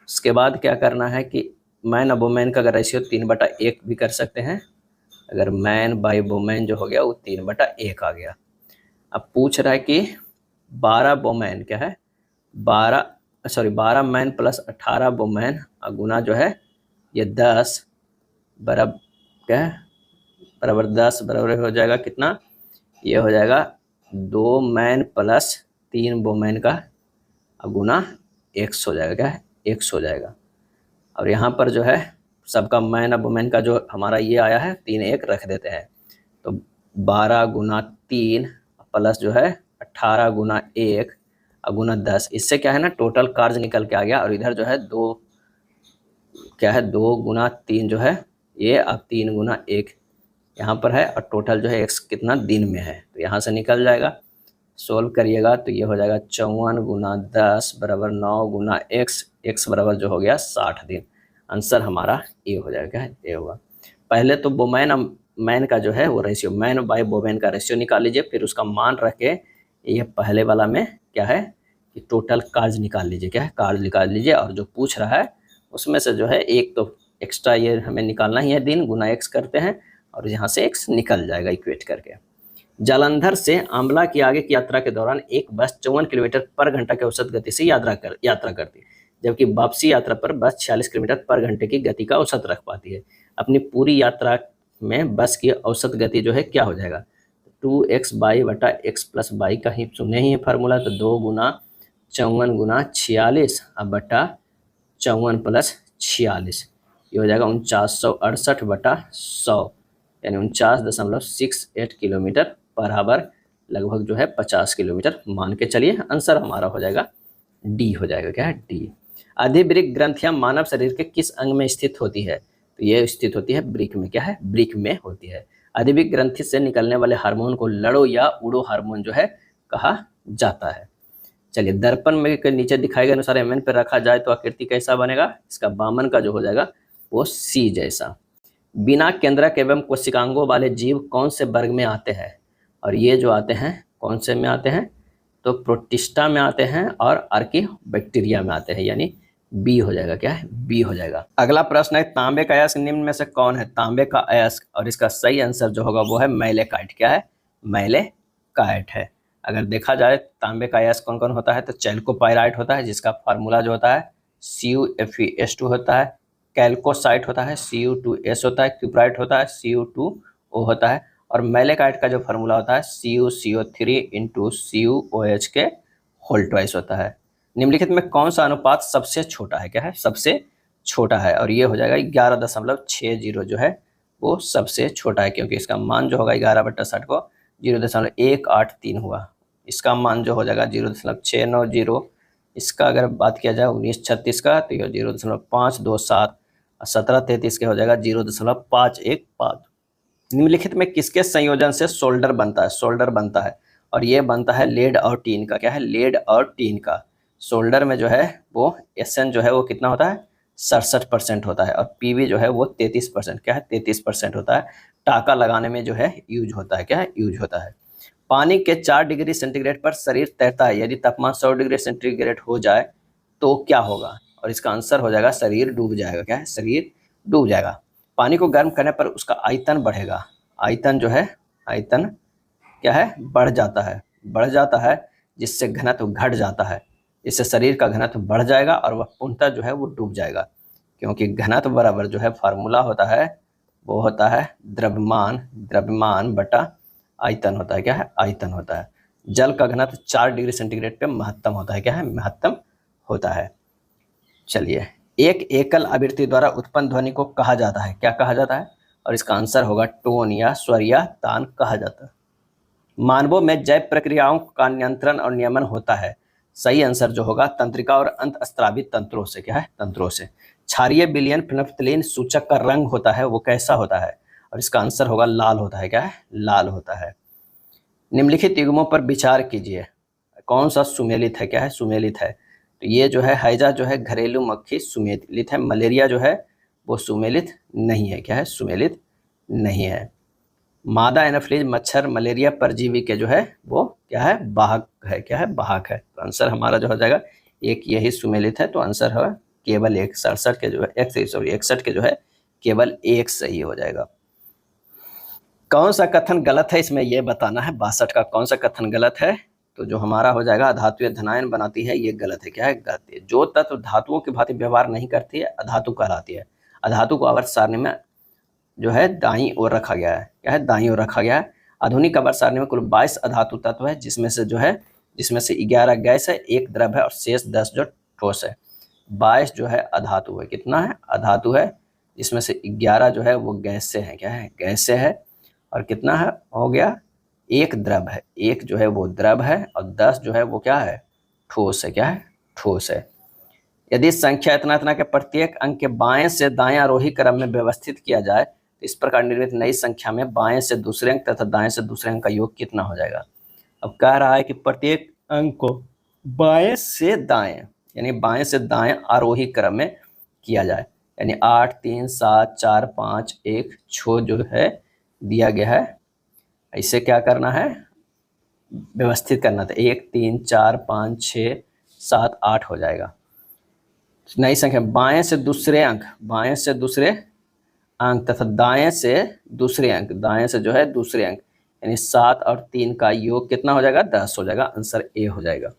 उसके बाद क्या करना है कि मैन और वुमेन का अगर रेशियो 3/1 भी कर सकते हैं। अगर मैन बाय वुमेन जो हो गया वो 3/1 आ गया। अब पूछ रहा है कि 12 वुमेन क्या है? 12 मैन प्लस 18 वुमेन गुना जो है ये 10 बराबर क्या है? बराबर 10 बराबर हो जाएगा कितना? ये हो जाएगा 2 मैन प्लस 3 वुमेन का गुना एक्स हो जाएगा, क्या है एक्स हो जाएगा। और यहाँ पर जो है सबका मैन अब वुमेन का जो हमारा ये आया है 3 1 रख देते हैं। तो 12 गुना 3 प्लस जो है 18 गुना 1 गुना 10, इससे क्या है ना टोटल कार्य निकल के आ गया। और इधर जो है 2 क्या है 2 गुना 3 जो है ये, अब 3 गुना 1 यहाँ पर है, और टोटल जो है एक्स कितना दिन में है, तो यहाँ से निकल जाएगा। सोल्व करिएगा तो ये हो जाएगा 54 गुना 10 बराबर 9 गुना एक्स, एक्स बराबर जो हो गया 60 दिन। आंसर हमारा ए हो जाएगा, क्या है ए होगा। पहले तो वोमेन मैन का जो है वो रेशियो, मैन बाय वोमेन का रेशियो निकाल लीजिए, फिर उसका मान रख के ये पहले वाला में क्या है कि टोटल कार्य निकाल लीजिए, क्या है कार्य निकाल लीजिए। और जो पूछ रहा है उसमें से जो है एक तो एक्स्ट्रा ये हमें निकालना ही है, दिन गुना एक्स करते हैं और यहाँ से एक्स निकल जाएगा इक्वेट करके। जालंधर से आंवला की आगे की यात्रा के दौरान एक बस 54 किलोमीटर पर घंटा के औसत गति से यात्रा करती, जबकि वापसी यात्रा पर बस 46 किलोमीटर पर घंटे की गति का औसत रख पाती है। अपनी पूरी यात्रा में बस की औसत गति जो है क्या हो जाएगा, 2x बाई बटा एक्स प्लस बाई का ही सुने ही है फार्मूला, तो 2 गुना 54 गुना 46 अब बटा 54 प्लस 46, ये हो जाएगा 4968 बटा 100, यानी 49.68 किलोमीटर पर आवर, लगभग जो है 50 किलोमीटर मान के चलिए। आंसर हमारा हो जाएगा डी हो जाएगा, क्या है डी। अधिवृक्क ग्रंथियां मानव शरीर के किस अंग में स्थित होती है, तो ये स्थित होती है ब्रिक में, क्या है ब्रिक में होती है। अधिवृक्क ग्रंथि से निकलने वाले हार्मोन को लड़ो या उड़ो हार्मोन जो है कहा जाता है। चलिए दर्पण में के नीचे दिखाए गए अनुसार एमएन पर रखा जाए तो आकृति कैसा बनेगा, इसका वामन का जो हो जाएगा वो सी जैसा। बिना केंद्रक एवं कोशिकांगों वाले जीव कौन से वर्ग में आते हैं, और ये जो आते हैं कौन से में आते हैं, तो प्रोटिस्टा में आते हैं और आर्कियोबैक्टीरिया में आते हैं, यानी बी हो जाएगा, क्या है बी हो जाएगा। अगला प्रश्न है तांबे का अयस्क निम्न में से कौन है, तांबे का अयस्क, और इसका सही आंसर जो होगा वो है मैलेकाइट, क्या है मैलेकाइट है। अगर देखा जाए तांबे का अयस्क कौन कौन होता है, तो चैल्कोपाइराइट होता है जिसका फार्मूला जो होता है CuFeS2 होता है, कैल्कोसाइट होता है Cu2S होता है, क्यूप्राइट होता है Cu2O होता है, और मैलेकाइट का जो फार्मूला होता है CuCO3 इंटू CuOH के होल ट्वाइस होता है। निम्नलिखित में कौन सा अनुपात सबसे छोटा है, क्या है सबसे छोटा है, और ये हो जाएगा 11.60 जो है वो सबसे छोटा है, क्योंकि इसका मान जो होगा 11/60 को 0.183 हुआ, इसका मान जो हो जाएगा 0.690, इसका अगर बात किया जाए 1936 का तो ये 0.527, 1733 के हो जाएगा 0.515। निम्नलिखित में किसके संयोजन से सोल्डर बनता है, सोल्डर बनता है, और ये बनता है लेड और टीन का, क्या है लेड और टीन का। सोल्डर में जो है वो Sn जो है वो कितना होता है 67% होता है, और पीवी जो है वो 33%, क्या है 33% होता है। टाका लगाने में जो है यूज होता है, क्या है यूज होता है। पानी के 4 डिग्री सेंटीग्रेड पर शरीर तैरता है, यदि तापमान 100 डिग्री सेंटीग्रेड हो जाए तो क्या होगा, और इसका आंसर हो जाएगा शरीर डूब जाएगा, क्या है शरीर डूब जाएगा। पानी को गर्म करने पर उसका आयतन बढ़ेगा, आयतन जो है आयतन क्या है बढ़ जाता है जिससे घनत्व घट जाता है, इससे शरीर का घनत्व बढ़ जाएगा और वह पूर्णतः जो है वो डूब जाएगा, क्योंकि घनत्व बराबर जो है फार्मूला होता है वो होता है द्रव्यमान बटा आयतन होता है, क्या है आयतन होता है। जल का घनत्व 4 डिग्री सेंटीग्रेड पे महत्तम होता है, क्या है महत्तम होता है। चलिए एक एकल आवृत्ति द्वारा उत्पन्न ध्वनि को कहा जाता है, क्या कहा जाता है, और इसका आंसर होगा टोन या स्वर या तान कहा जाता है। मानवों में जैव प्रक्रियाओं का नियंत्रण और नियमन होता है, सही आंसर जो होगा तंत्रिका और अंतःस्रावी तंत्रों से, क्या है तंत्रों से। क्षारीय विलयन फेनोल्फथालीन सूचक का रंग होता है वो कैसा होता है, और इसका आंसर होगा लाल होता है, क्या है लाल होता है। निम्नलिखित युग्मों पर विचार कीजिए, कौन सा सुमेलित है, क्या है सुमेलित है, तो ये जो है हैजा जो है घरेलू मक्खी सुमेलित है, मलेरिया जो है वो सुमेलित नहीं है, क्या है सुमेलित नहीं है। मादा एनाफिलीज मच्छर मलेरिया परजीवी के जो है वो क्या है वाहक है, क्या है वाहक है, तो आंसर हमारा जो हो जाएगा एक यही सुमेलित है, तो आंसर है केवल एक, 67 के जो है 61 के जो है केवल एक सही हो जाएगा। कौन सा कथन गलत है इसमें ये बताना है, 62 का कौन सा कथन गलत है, तो जो हमारा हो जाएगा अधातुएं धनायन बनाती है, ये गलत है, क्या है गलत है। जो तत्व धातुओं की भांति व्यवहार नहीं करती है अधातु कहलाती है। अधातु को आवर्त सारणी में जो है दाईं ओर रखा गया है, क्या है दाईं ओर रखा गया है। आधुनिक आवर्त सारणी में कुल 22 अधातु तत्व है, जिसमें से 11 गैस है, 1 द्रव है और शेष 10 जो ठोस है। 22 जो है अधातु है। कितना है? अधातु है। इसमें से 11 जो है वो गैस से है। क्या है? गैस से है। और कितना है हो गया? 1 द्रव है। 1 जो है वो द्रव है और 10 जो है वो क्या है? ठोस है। क्या है? ठोस है। यदि संख्या इतना इतना के प्रत्येक अंक के बाएं से दाएं आरोही क्रम में व्यवस्थित किया जाए तो इस प्रकार निर्मित नई संख्या में बाएं से दूसरे अंक तथा दाएं से दूसरे अंक का योग कितना हो जाएगा? अब कह रहा है कि प्रत्येक अंक को बाएं से दाएं यानी बाएं से दाएं आरोही क्रम में किया जाए, यानी 8 3 7 4 5 1 6 जो है दिया गया है, ऐसे क्या करना है? व्यवस्थित करना था। 1 3 4 5 6 7 8 हो जाएगा। नई संख्या बाएं से दूसरे अंक, बाएं से दूसरे अंक तथा दाएं से दूसरे अंक, दाएं से जो है दूसरे अंक, यानी 7 और 3 का योग कितना हो जाएगा? 10 हो जाएगा। आंसर ए हो जाएगा।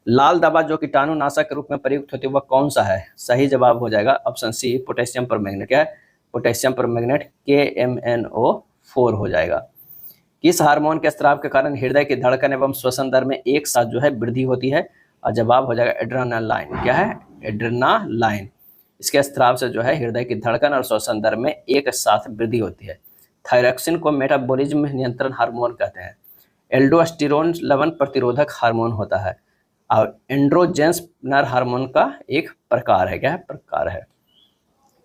लाल दवा जो कीटाणुनाशक के रूप में प्रयुक्त होती है वह कौन सा है? सही जवाब हो जाएगा ऑप्शन सी, पोटेशियम परमैंगनेट। क्या है? पोटेशियम परमैंगनेट, KMnO4 हो जाएगा। किस हार्मोन के स्राव के कारण हृदय की धड़कन एवं श्वसन दर में एक साथ जो है वृद्धि होती है? और जवाब हो जाएगा एड्रेनालाइन। क्या है? एड्रेनालाइन। इसके स्राव से जो है हृदय की धड़कन और श्वसन दर में एक साथ वृद्धि होती है। थायरॉक्सिन को मेटाबॉलिज्म नियंत्रण हार्मोन कहते हैं। एल्डोस्टेरोन लवण प्रतिरोधक हार्मोन होता है और एंड्रोजेंस नर हार्मोन का एक प्रकार है। क्या है? प्रकार है।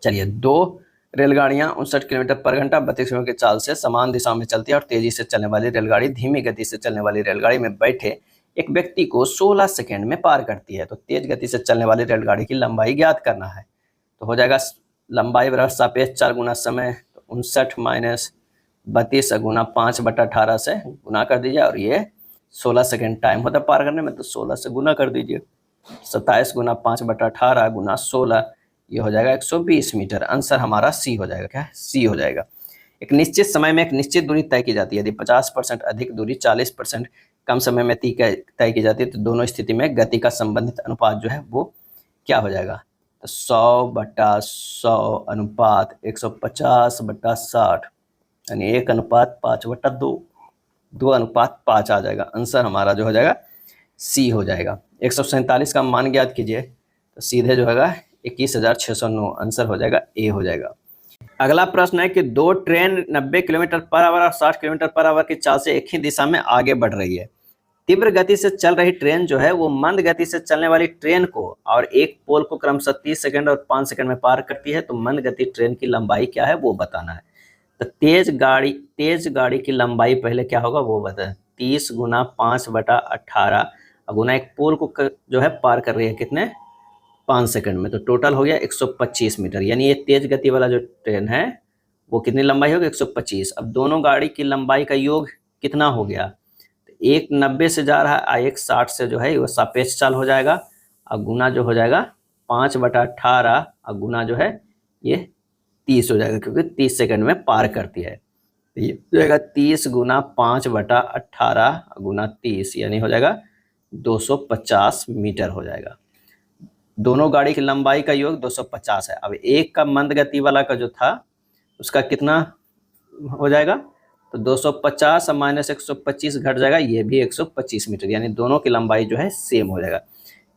चलिए, 2 रेलगाड़ियां 59 किलोमीटर पर घंटा 32 किलोमीटर की चाल से समान दिशा में चलती है और तेजी से चलने वाली रेलगाड़ी धीमी गति से चलने वाली रेलगाड़ी में बैठे एक व्यक्ति को 16 सेकंड में पार करती है। तो तेज गति से चलने वाली रेलगाड़ी की लंबाई ज्ञात करना है। तो हो जाएगा लंबाई बराबर सापेक्ष 4 गुना समय, तो 59 माइनस 32 गुना 5/18 से गुना कर दीजिए और ये 16 सेकंड टाइम होता है पार करने में, तो 16 से गुना कर दीजिए। 27 गुना 5/18 गुना 16, ये हो जाएगा 120 मीटर। आंसर हमारा सी हो जाएगा। क्या है? सी हो जाएगा। एक निश्चित समय में एक निश्चित दूरी तय की जाती है। यदि 50% अधिक दूरी 40% कम समय में तय की जाती है तो दोनों स्थिति में गति का संबंधित अनुपात जो है वो क्या हो जाएगा? तो 100/100 अनुपात 150/60, यानी 1:5/2, 2:5 आ जाएगा। आंसर हमारा जो हो जाएगा सी हो जाएगा। 147 का मान ज्ञात कीजिए, तो सीधे जो होगा 21,609। आंसर हो जाएगा ए हो जाएगा। अगला प्रश्न है कि 2 ट्रेन 90 किलोमीटर पर आवर और 60 किलोमीटर पर आवर की चाल से एक ही दिशा में आगे बढ़ रही है। तीव्र गति से चल रही ट्रेन जो है वो मंद गति से चलने वाली ट्रेन को और एक पोल को क्रमशः 30 सेकंड और 5 सेकंड में पार करती है। तो मंद गति ट्रेन की लंबाई क्या है वो बताना है। तो तेज गाड़ी की लंबाई पहले क्या होगा वो बताएं। 30 गुना 5/18 गुना एक पोल को जो है पार कर रही है कितने? 5 सेकंड में, तो टोटल हो गया 125 मीटर। यानी ये तेज गति वाला जो ट्रेन है वो कितनी लंबाई होगी? 125। अब दोनों गाड़ी की लंबाई का योग कितना हो गया? एक 90 से जा रहा है और एक 60 से जो है वो सापेक्ष चाल हो जाएगा और गुना जो हो जाएगा 5/18 और गुना जो है ये 30 हो जाएगा, क्योंकि 30 सेकंड में पार करती है। तो ये हो जाएगा 30 गुना 5/18 गुना 30, यानी हो जाएगा 250 मीटर हो जाएगा। दोनों गाड़ी की लंबाई का योग 250 है। अब एक का मंद गति वाला का जो था उसका कितना हो जाएगा? तो 250 माइनस 125 घट जाएगा, ये भी 125 मीटर, यानी दोनों की लंबाई जो है सेम हो जाएगा।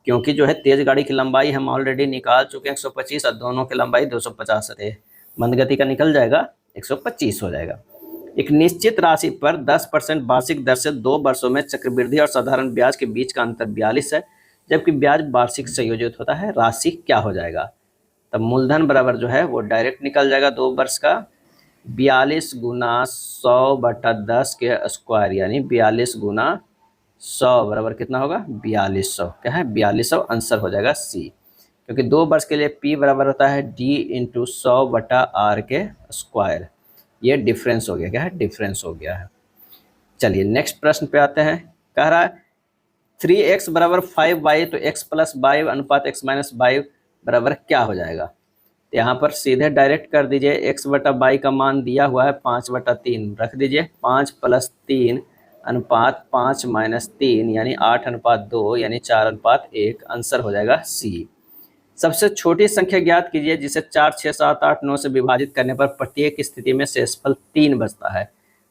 क्योंकि जो है तेज गाड़ी की लंबाई हम ऑलरेडी निकाल चुके हैं 125 और दोनों की लंबाई 250 है। मंद गति का निकल जाएगा 125 हो जाएगा। एक निश्चित राशि पर 10% वार्षिक दर से 2 वर्षों में चक्रवृद्धि और साधारण ब्याज के बीच का अंतर 42 है, जबकि ब्याज वार्षिक संयोजित होता है। राशि क्या हो जाएगा? तब मूलधन बराबर जो है वो डायरेक्ट निकल जाएगा 2 वर्ष का 42 गुना 100/10 के स्क्वायर, यानी 42 गुना 100 बराबर कितना होगा? 4200। क्या है? 4200। आंसर हो जाएगा सी, क्योंकि 2 वर्ष के लिए पी बराबर होता है डी इंटू 100/r के स्क्वायर। ये डिफरेंस हो गया। क्या है? डिफरेंस हो गया है। चलिए नेक्स्ट प्रश्न पे आते हैं। कह रहा है 3x बराबर 5y, तो x प्लस y अनुपात x माइनस y बराबर क्या हो जाएगा? तो यहाँ पर सीधे डायरेक्ट कर दीजिए। x/y का मान दिया हुआ है 5/3, रख दीजिए। 5 + 3 अनुपात 5 - 3 यानी 8:2 यानी 4:1। आंसर हो जाएगा सी। सबसे छोटी संख्या ज्ञात कीजिए जिसे 4, 6, 7, 8, 9 से विभाजित करने पर प्रत्येक स्थिति में शेषफल 3 बचता है।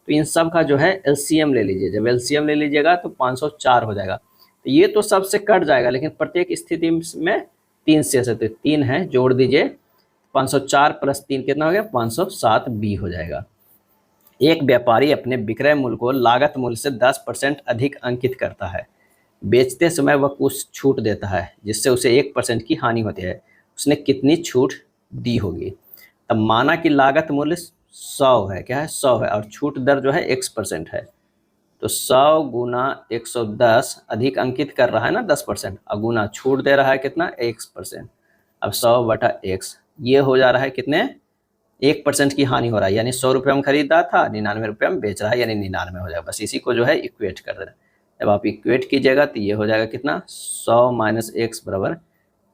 तो इन सब का जो है एलसीएम ले लीजिए। जब एलसीएम ले लीजिएगा तो 504 हो जाएगा। तो ये तो सबसे कट जाएगा, लेकिन प्रत्येक स्थिति में 3 शेष है, तो 3 है, जोड़ दीजिए 504 प्लस 3 कितना हो गया 507 बी हो जाएगा। एक व्यापारी अपने विक्रय मूल्य को लागत मूल्य से 10% अधिक अंकित करता है। बेचते समय वह कुछ छूट देता है जिससे उसे 1% की हानि होती है। उसने कितनी छूट दी होगी? तब माना कि लागत मूल्य 100 है, क्या है 100 है, और छूट दर जो है x% है। तो 100 गुना 110 अधिक अंकित कर रहा है ना 10%, और गुना छूट दे रहा है कितना x%। अब 100 बटा x ये हो जा रहा है कितने 1% की हानि हो रहा है, यानी 100 रुपये में खरीदा था 99 रुपये में बेच रहा है, यानी 99 हो जाएगा। बस इसी को जो है इक्वेट कर देना। जब आप इक्वेट कीजिएगा तो ये हो जाएगा कितना 100 माइनस एक्स बराबर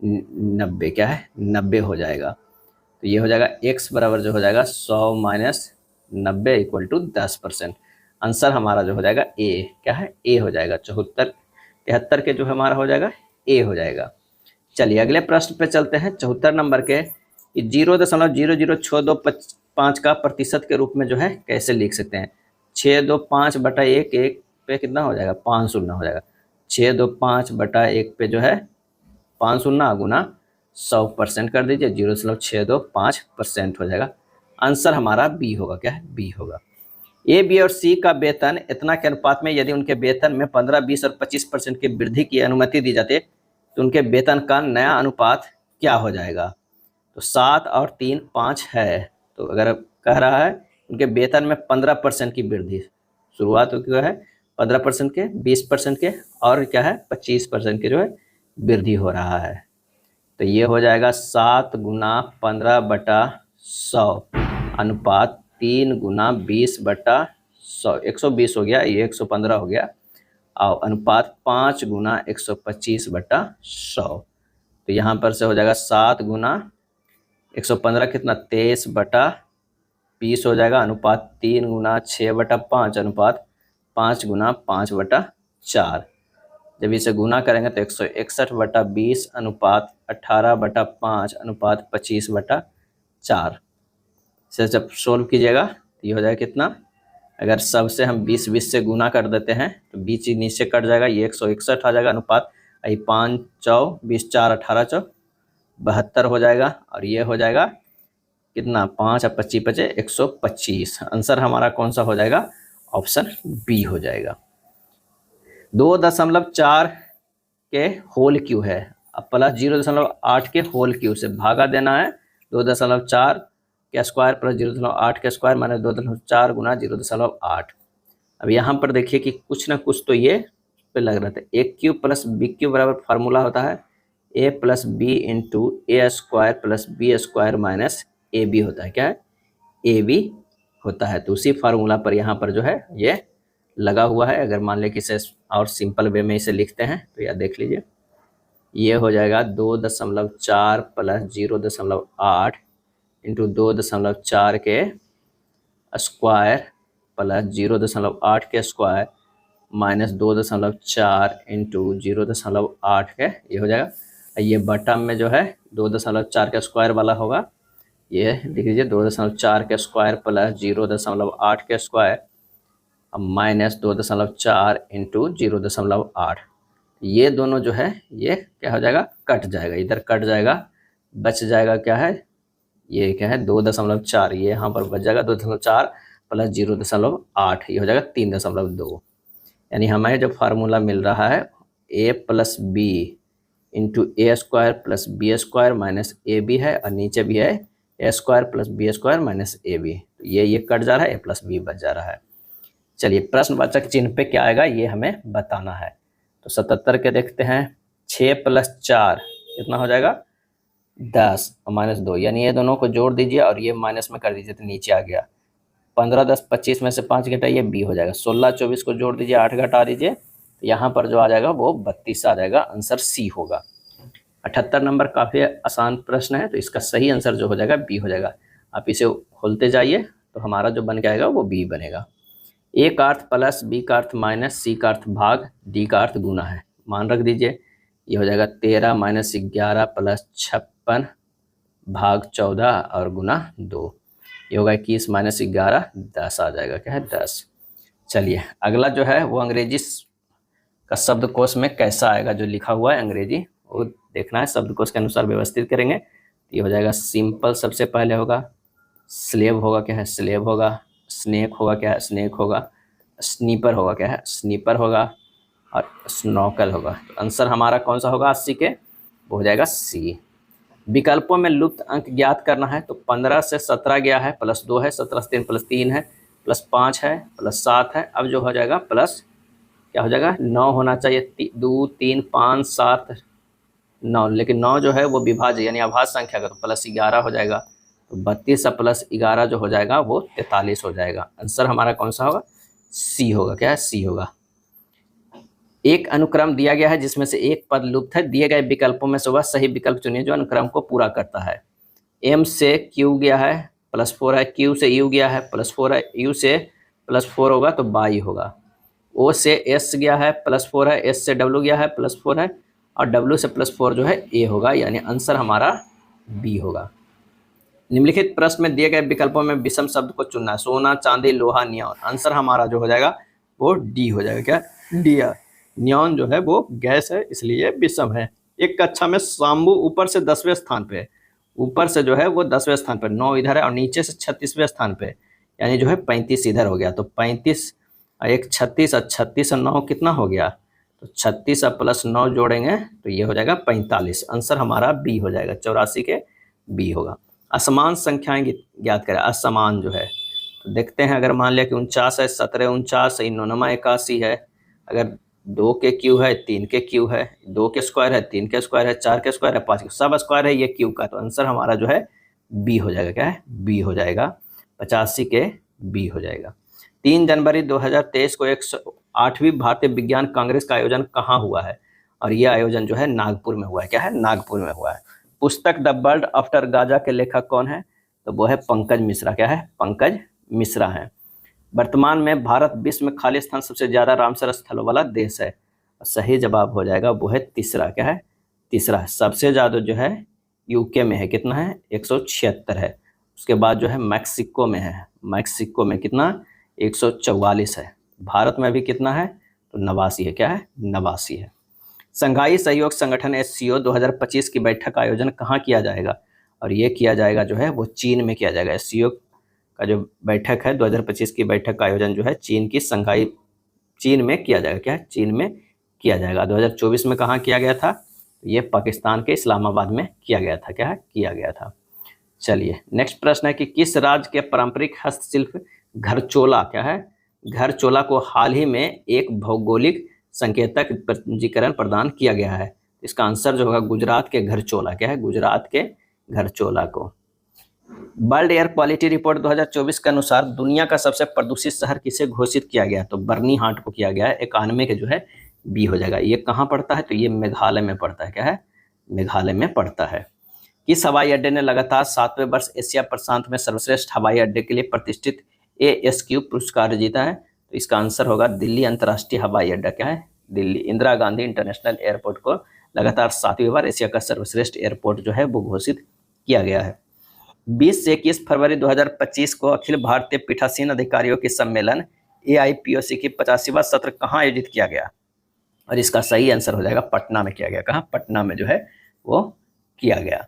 90, क्या है 90 हो जाएगा। तो ये हो जाएगा x बराबर जो हो जाएगा 100 माइनस 90 इक्वल टू 10%। आंसर हमारा जो हो जाएगा ए, क्या है ए हो जाएगा। 73 के जो हमारा हो जाएगा ए हो जाएगा। चलिए अगले प्रश्न पे चलते हैं। 74 नंबर के 0.00625 का प्रतिशत के रूप में जो है कैसे लिख सकते हैं? 625 बटा 1 पे कितना हो जाएगा 5 शून्य हो जाएगा। 625 बटा 1 पे जो है 5 शून्य गुना 100% कर दीजिए, 0.625% हो जाएगा। आंसर हमारा बी होगा, क्या है बी होगा। ए, बी और सी का वेतन इतना के अनुपात में यदि उनके वेतन में 15, 20 और 25% की वृद्धि की अनुमति दी जाती तो उनके वेतन का नया अनुपात क्या हो जाएगा? तो 7 और 3 5 है। तो अगर कह रहा है उनके वेतन में 15% की वृद्धि, शुरुआत क्या है 15% के, 20% के और क्या है 25% के जो है वृद्धि हो रहा है। तो ये हो जाएगा 7 गुना 15 बटा 100 अनुपात 3 गुना 20 बटा 100, 120 हो गया, ये 115 हो गया, और अनुपात 5 गुना 125 बटा 100। तो यहाँ पर से हो जाएगा 7 गुना 115 कितना 23 बटा 20 हो जाएगा, अनुपात 3 गुना 6 बटा 5 अनुपात 5 गुना 5 बटा 4। जब इसे गुना करेंगे तो 161 बटा 20 अनुपात 18 बटा 5 अनुपात 25 बटा 4 से जब सोल्व कीजिएगा तो ये हो जाएगा कितना, अगर सबसे हम 20 से गुना कर देते हैं तो 20 नीचे कट जाएगा, ये 161 आ जाएगा अनुपात 5 चौ 20 4 18 चौ 72 हो जाएगा, और ये हो जाएगा कितना 5 और 25 बचे 125। आंसर हमारा कौन सा हो जाएगा? ऑप्शन बी हो जाएगा। 2.4 के होल क्यू है, अब प्लस 0.8 के होल क्यू से भागा देना है 2.4 के स्क्वायर प्लस 0.8 के स्क्वायर माइनस 2.4 गुना 0.8। अब यहाँ पर देखिए कि कुछ ना कुछ तो ये पे लग रहा था। A cube plus B cube बराबर फार्मूला होता है a plus B into A square plus B square minus A B होता है, क्या है ए बी होता है। तो उसी फार्मूला पर यहाँ पर जो है ये लगा हुआ है। अगर मान लें कि इसे और सिंपल वे में इसे लिखते हैं तो यह देख लीजिए, ये हो जाएगा 2.4 प्लस 0.8 इंटू 2.4 के स्क्वायर प्लस 0.8 के स्क्वायर माइनस 2.4 इंटू 0.8 के, ये हो जाएगा। ये बटन में जो है 2.4 का स्क्वायर वाला होगा, ये लिख लीजिए 2.4 के स्क्वायर प्लस 0.8 के स्क्वायर माइनस 2.4 इंटू 0.8। ये दोनों जो है ये क्या हो जाएगा कट जाएगा, इधर कट जाएगा, बच जाएगा क्या है ये क्या है 2.4, ये यहाँ पर बच जाएगा 2.4 प्लस 0.8, ये हो जाएगा 3.2। यानी हमें जो फार्मूला मिल रहा है a plus B into A square plus B square minus A B है, और नीचे भी है A square plus B square minus A B. तो ये कट जा रहा है, ए प्लस बी बच जा रहा है। चलिए प्रश्नवाचक चिन्ह पे क्या आएगा ये हमें बताना है। तो 77 के देखते हैं। 6 प्लस 4 कितना हो जाएगा 10 और माइनस 2, यानी ये दोनों को जोड़ दीजिए और ये माइनस में कर दीजिए तो नीचे आ गया। 15 10 25 में से 5 घटाइए बी हो जाएगा। 16 24 को जोड़ दीजिए 8 घटा दीजिए, तो यहाँ पर जो आ जाएगा वो 32 आ जाएगा। आंसर सी होगा। 78 नंबर काफ़ी आसान प्रश्न है, तो इसका सही आंसर जो हो जाएगा बी हो जाएगा। आप इसे खोलते जाइए तो हमारा जो बन के आएगा वो बी बनेगा। ए का अर्थ प्लस, बी का अर्थ माइनस, सी का अर्थ भाग, डी का अर्थ गुना है। मान रख दीजिए, ये हो जाएगा 13 माइनस 11 प्लस 56 भाग 14 और गुना 2, ये होगा 21 माइनस 11 10 आ जाएगा, क्या है 10। चलिए अगला जो है वो अंग्रेजी का शब्दकोश में कैसा आएगा, जो लिखा हुआ है अंग्रेजी वो देखना है, शब्दकोश के अनुसार व्यवस्थित करेंगे। तो ये हो जाएगा सिंपल, सबसे पहले होगा। स्लेव होगा क्या है, स्लेव होगा। स्नेक होगा क्या है, स्नेक होगा। स्नीपर होगा क्या है, स्नीपर होगा। और स्नॉकल होगा। तो आंसर हमारा कौन सा होगा 80 के, वो हो जाएगा सी। विकल्पों में लुप्त अंक ज्ञात करना है। तो 15 से 17 गया है, +2 है, 17 से 3 +3 है, +5 है, +7 है। अब जो हो जाएगा प्लस क्या हो जाएगा, 9 होना चाहिए। 2 3 5 7 9, लेकिन 9 जो है वो विभाज्य यानी अभाज्य संख्या का, तो +11 हो जाएगा। तो 32 से +11 जो हो जाएगा वो 43 हो जाएगा। आंसर हमारा कौन सा होगा, सी होगा। क्या है, सी होगा। एक अनुक्रम दिया गया है जिसमें से एक पद लुप्त है, दिए गए विकल्पों में से वह सही विकल्प चुनिए जो अनुक्रम को पूरा करता है। एम से क्यू गया है, +4 है। क्यू से यू गया है, +4 है। यू से +4 होगा तो बाई होगा। ओ से एस गया है, +4 है। एस से डब्ल्यू गया है, +4 है। और डब्ल्यू से +4 जो है ए होगा, यानी आंसर हमारा बी होगा। निम्नलिखित प्रश्न में दिए गए विकल्पों में विषम शब्द को चुनना है। सोना, चांदी, लोहा, नियॉन। आंसर हमारा जो हो जाएगा वो डी हो जाएगा। क्या, डी। नियॉन जो है वो गैस है, इसलिए विषम है। एक कक्षा में शाम्बू ऊपर से 10वें स्थान पे, ऊपर से जो है वो 10वें स्थान पे, 9 इधर है, और नीचे से 36वें स्थान पे, यानी जो है 35 इधर हो गया। तो 35 एक 36 और 36 और 9 कितना हो गया, तो 36 और +9 जोड़ेंगे तो ये हो जाएगा 45। आंसर हमारा बी हो जाएगा, 84 के बी होगा। असमान संख्याएं ज्ञात करें। असमान जो है तो देखते हैं, अगर मान लिया कि 49 है, 17 49 है, 9 81 है। अगर 2 के क्यू है, 3 के क्यू है, 2 के स्क्वायर है, 3 के स्क्वायर है, 4 के स्क्वायर है, 5 के, सब स्क्वायर है ये क्यू का। तो आंसर हमारा जो है बी हो जाएगा। क्या है, बी हो जाएगा, 85 के बी हो जाएगा। 3 जनवरी 2023 को 108वीं भारतीय विज्ञान कांग्रेस का आयोजन कहाँ हुआ है, और यह आयोजन जो है नागपुर में हुआ है। क्या है, नागपुर में हुआ है। पुस्तक द वर्ल्ड आफ्टर गाजा के लेखक कौन है, तो वो है पंकज मिश्रा। क्या है, पंकज मिश्रा है। वर्तमान में भारत विश्व में खाली स्थान सबसे ज्यादा रामसर स्थलों वाला देश है। सही जवाब हो जाएगा वो है तीसरा। क्या है, तीसरा है। सबसे ज्यादा जो है यूके में है, कितना है, 176 है। उसके बाद जो है मैक्सिको में है, मैक्सिको में कितना, 144 है। भारत में भी कितना है, तो 89 है। क्या है, 89 है। संघाई सहयोग संगठन SCO 2025 की बैठक का आयोजन कहाँ किया जाएगा, और ये किया जाएगा जो है वो चीन में किया जाएगा। SCO का जो बैठक है 2025 की बैठक का आयोजन जो है चीन की संघाई, चीन में किया जाएगा। क्या है, चीन में किया जाएगा। 2024 में कहाँ किया गया था, ये पाकिस्तान के इस्लामाबाद में किया गया था। क्या है, किया गया था। चलिए नेक्स्ट प्रश्न है कि किस राज्य के पारंपरिक हस्तशिल्प घरचोला, क्या है, घरचोला को हाल ही में एक भौगोलिक संकेतक पंजीकरण प्रदान किया गया है। इसका आंसर जो होगा गुजरात के घरचोला। क्या है, गुजरात के घरचोला को। वर्ल्ड एयर क्वालिटी रिपोर्ट 2024 के अनुसार दुनिया का सबसे प्रदूषित शहर किसे घोषित किया गया, तो बर्नीहाट को किया गया है। 91 के जो है बी हो जाएगा। ये कहाँ पड़ता है, तो ये मेघालय में पड़ता है। क्या है, मेघालय में पड़ता है। किस हवाई अड्डे ने लगातार 7वें वर्ष एशिया प्रशांत में सर्वश्रेष्ठ हवाई अड्डे के लिए प्रतिष्ठित ASQ पुरस्कार जीता है, तो इसका आंसर होगा दिल्ली अंतर्राष्ट्रीय हवाई अड्डा। क्या है, दिल्ली इंदिरा गांधी इंटरनेशनल एयरपोर्ट को लगातार 7वीं बार एशिया का सर्वश्रेष्ठ एयरपोर्ट जो है वो घोषित किया गया है। 20 से 21 फरवरी 2025 को अखिल भारतीय पीठासीन अधिकारियों की सम्मेलन AIPOC की 85वां सत्र कहाँ आयोजित किया गया, और इसका सही आंसर हो जाएगा पटना में किया गया। कहाँ, पटना में जो है वो किया गया।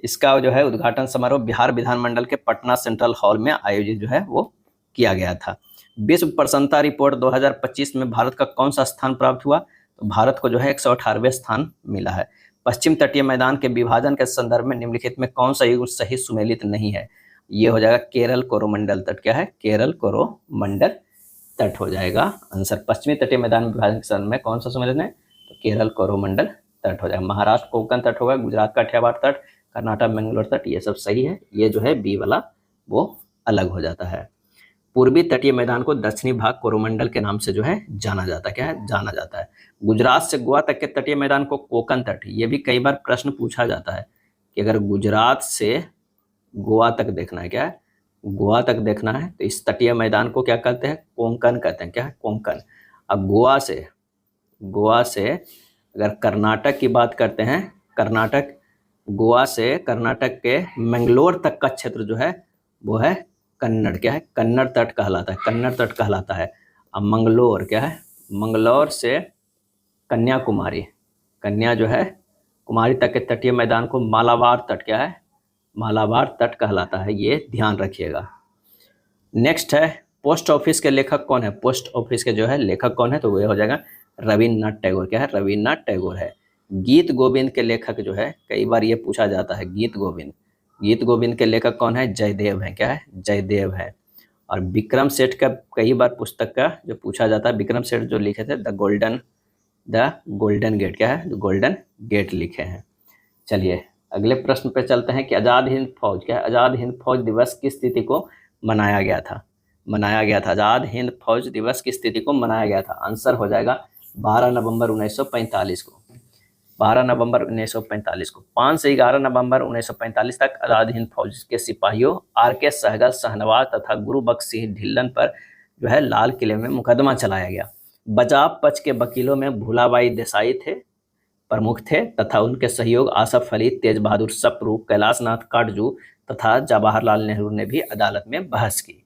इसका जो है उद्घाटन समारोह बिहार विधानमंडल के पटना सेंट्रल हॉल में आयोजित जो है वो किया गया था। विश्व प्रसन्नता रिपोर्ट 2025 में भारत का कौन सा स्थान प्राप्त हुआ, तो भारत को जो है 118वें स्थान मिला है। पश्चिम तटीय मैदान के विभाजन के संदर्भ में निम्नलिखित में कौन सा युग सही सुमेलित नहीं है, ये हो जाएगा केरल कोरोमंडल तट। क्या है, केरल कोरोमंडल तट हो जाएगा आंसर। पश्चिमी तटीय मैदान विभाजन के संदर्भ में कौन सा सुमेलित है, तो केरल कोरोमंडल तट हो जाएगा। महाराष्ट्र कोंकण तट होगा, गुजरात काठियावाड़ तट, कर्नाटक मैंगलोर तट, ये सब सही है। ये जो है बी वाला वो अलग हो जाता है। पूर्वी तटीय मैदान को दक्षिणी भाग कोरोमंडल के नाम से जो है जाना जाता है। क्या है, जाना जाता है। गुजरात से गोवा तक के तटीय मैदान को कोंकण तट, ये भी कई बार प्रश्न पूछा जाता है कि अगर गुजरात से गोवा तक देखना है, क्या है, गोवा तक देखना है, तो इस तटीय मैदान को क्या कहते हैं, कोंकण कहते हैं। क्या है, कोंकण। अब गोवा से अगर कर्नाटक की बात करते हैं, कर्नाटक, गोवा से कर्नाटक के मैंगलोर तक का क्षेत्र जो है वो है कन्नड़। क्या है, कन्नड़ तट कहलाता है, कन्नड़ तट कहलाता है। अब मंगलोर, क्या है, मंगलोर से कन्याकुमारी, कन्या जो है कुमारी तक के तटीय मैदान को मालाबार तट क्या है, मालाबार तट कहलाता है, ये ध्यान रखिएगा। नेक्स्ट है पोस्ट ऑफिस के लेखक कौन है, पोस्ट ऑफिस के जो है लेखक कौन है, तो वह हो जाएगा रविन्द्रनाथ टैगोर, क्या है, रविन्द्रनाथ टैगोर है। गीत गोविंद के लेखक जो है, कई बार ये पूछा जाता है, गीत गोविंद, गीत गोविंद के लेखक कौन है, जयदेव है, क्या है, जयदेव है। और विक्रम सेठ का कई बार पुस्तक का जो पूछा जाता है, विक्रम सेठ जो लिखे थे द गोल्डन गेट, क्या है, द गोल्डन गेट लिखे हैं। चलिए अगले प्रश्न पे चलते हैं कि आज़ाद हिंद फौज, क्या है, आज़ाद हिंद फौज दिवस किस तिथि को मनाया गया था, आज़ाद हिंद फौज दिवस किस तिथि को मनाया गया था। आंसर हो जाएगा 12 नवंबर 1945 को, 12 नवंबर 1945 को। 5 से 11 नवंबर 1945 तक आज़ाद हिंद फौज के सिपाहियों RK सहगल, शाहनवाज तथा गुरु बख्श सिंह ढिल्लन पर जो है लाल किले में मुकदमा चलाया गया। बचाव पक्ष के वकीलों में भूलाबाई देसाई थे, प्रमुख थे, तथा उनके सहयोग आसफ अली, तेज बहादुर सप्रू, कैलाश नाथ काटजू तथा जवाहरलाल नेहरू ने भी अदालत में बहस की।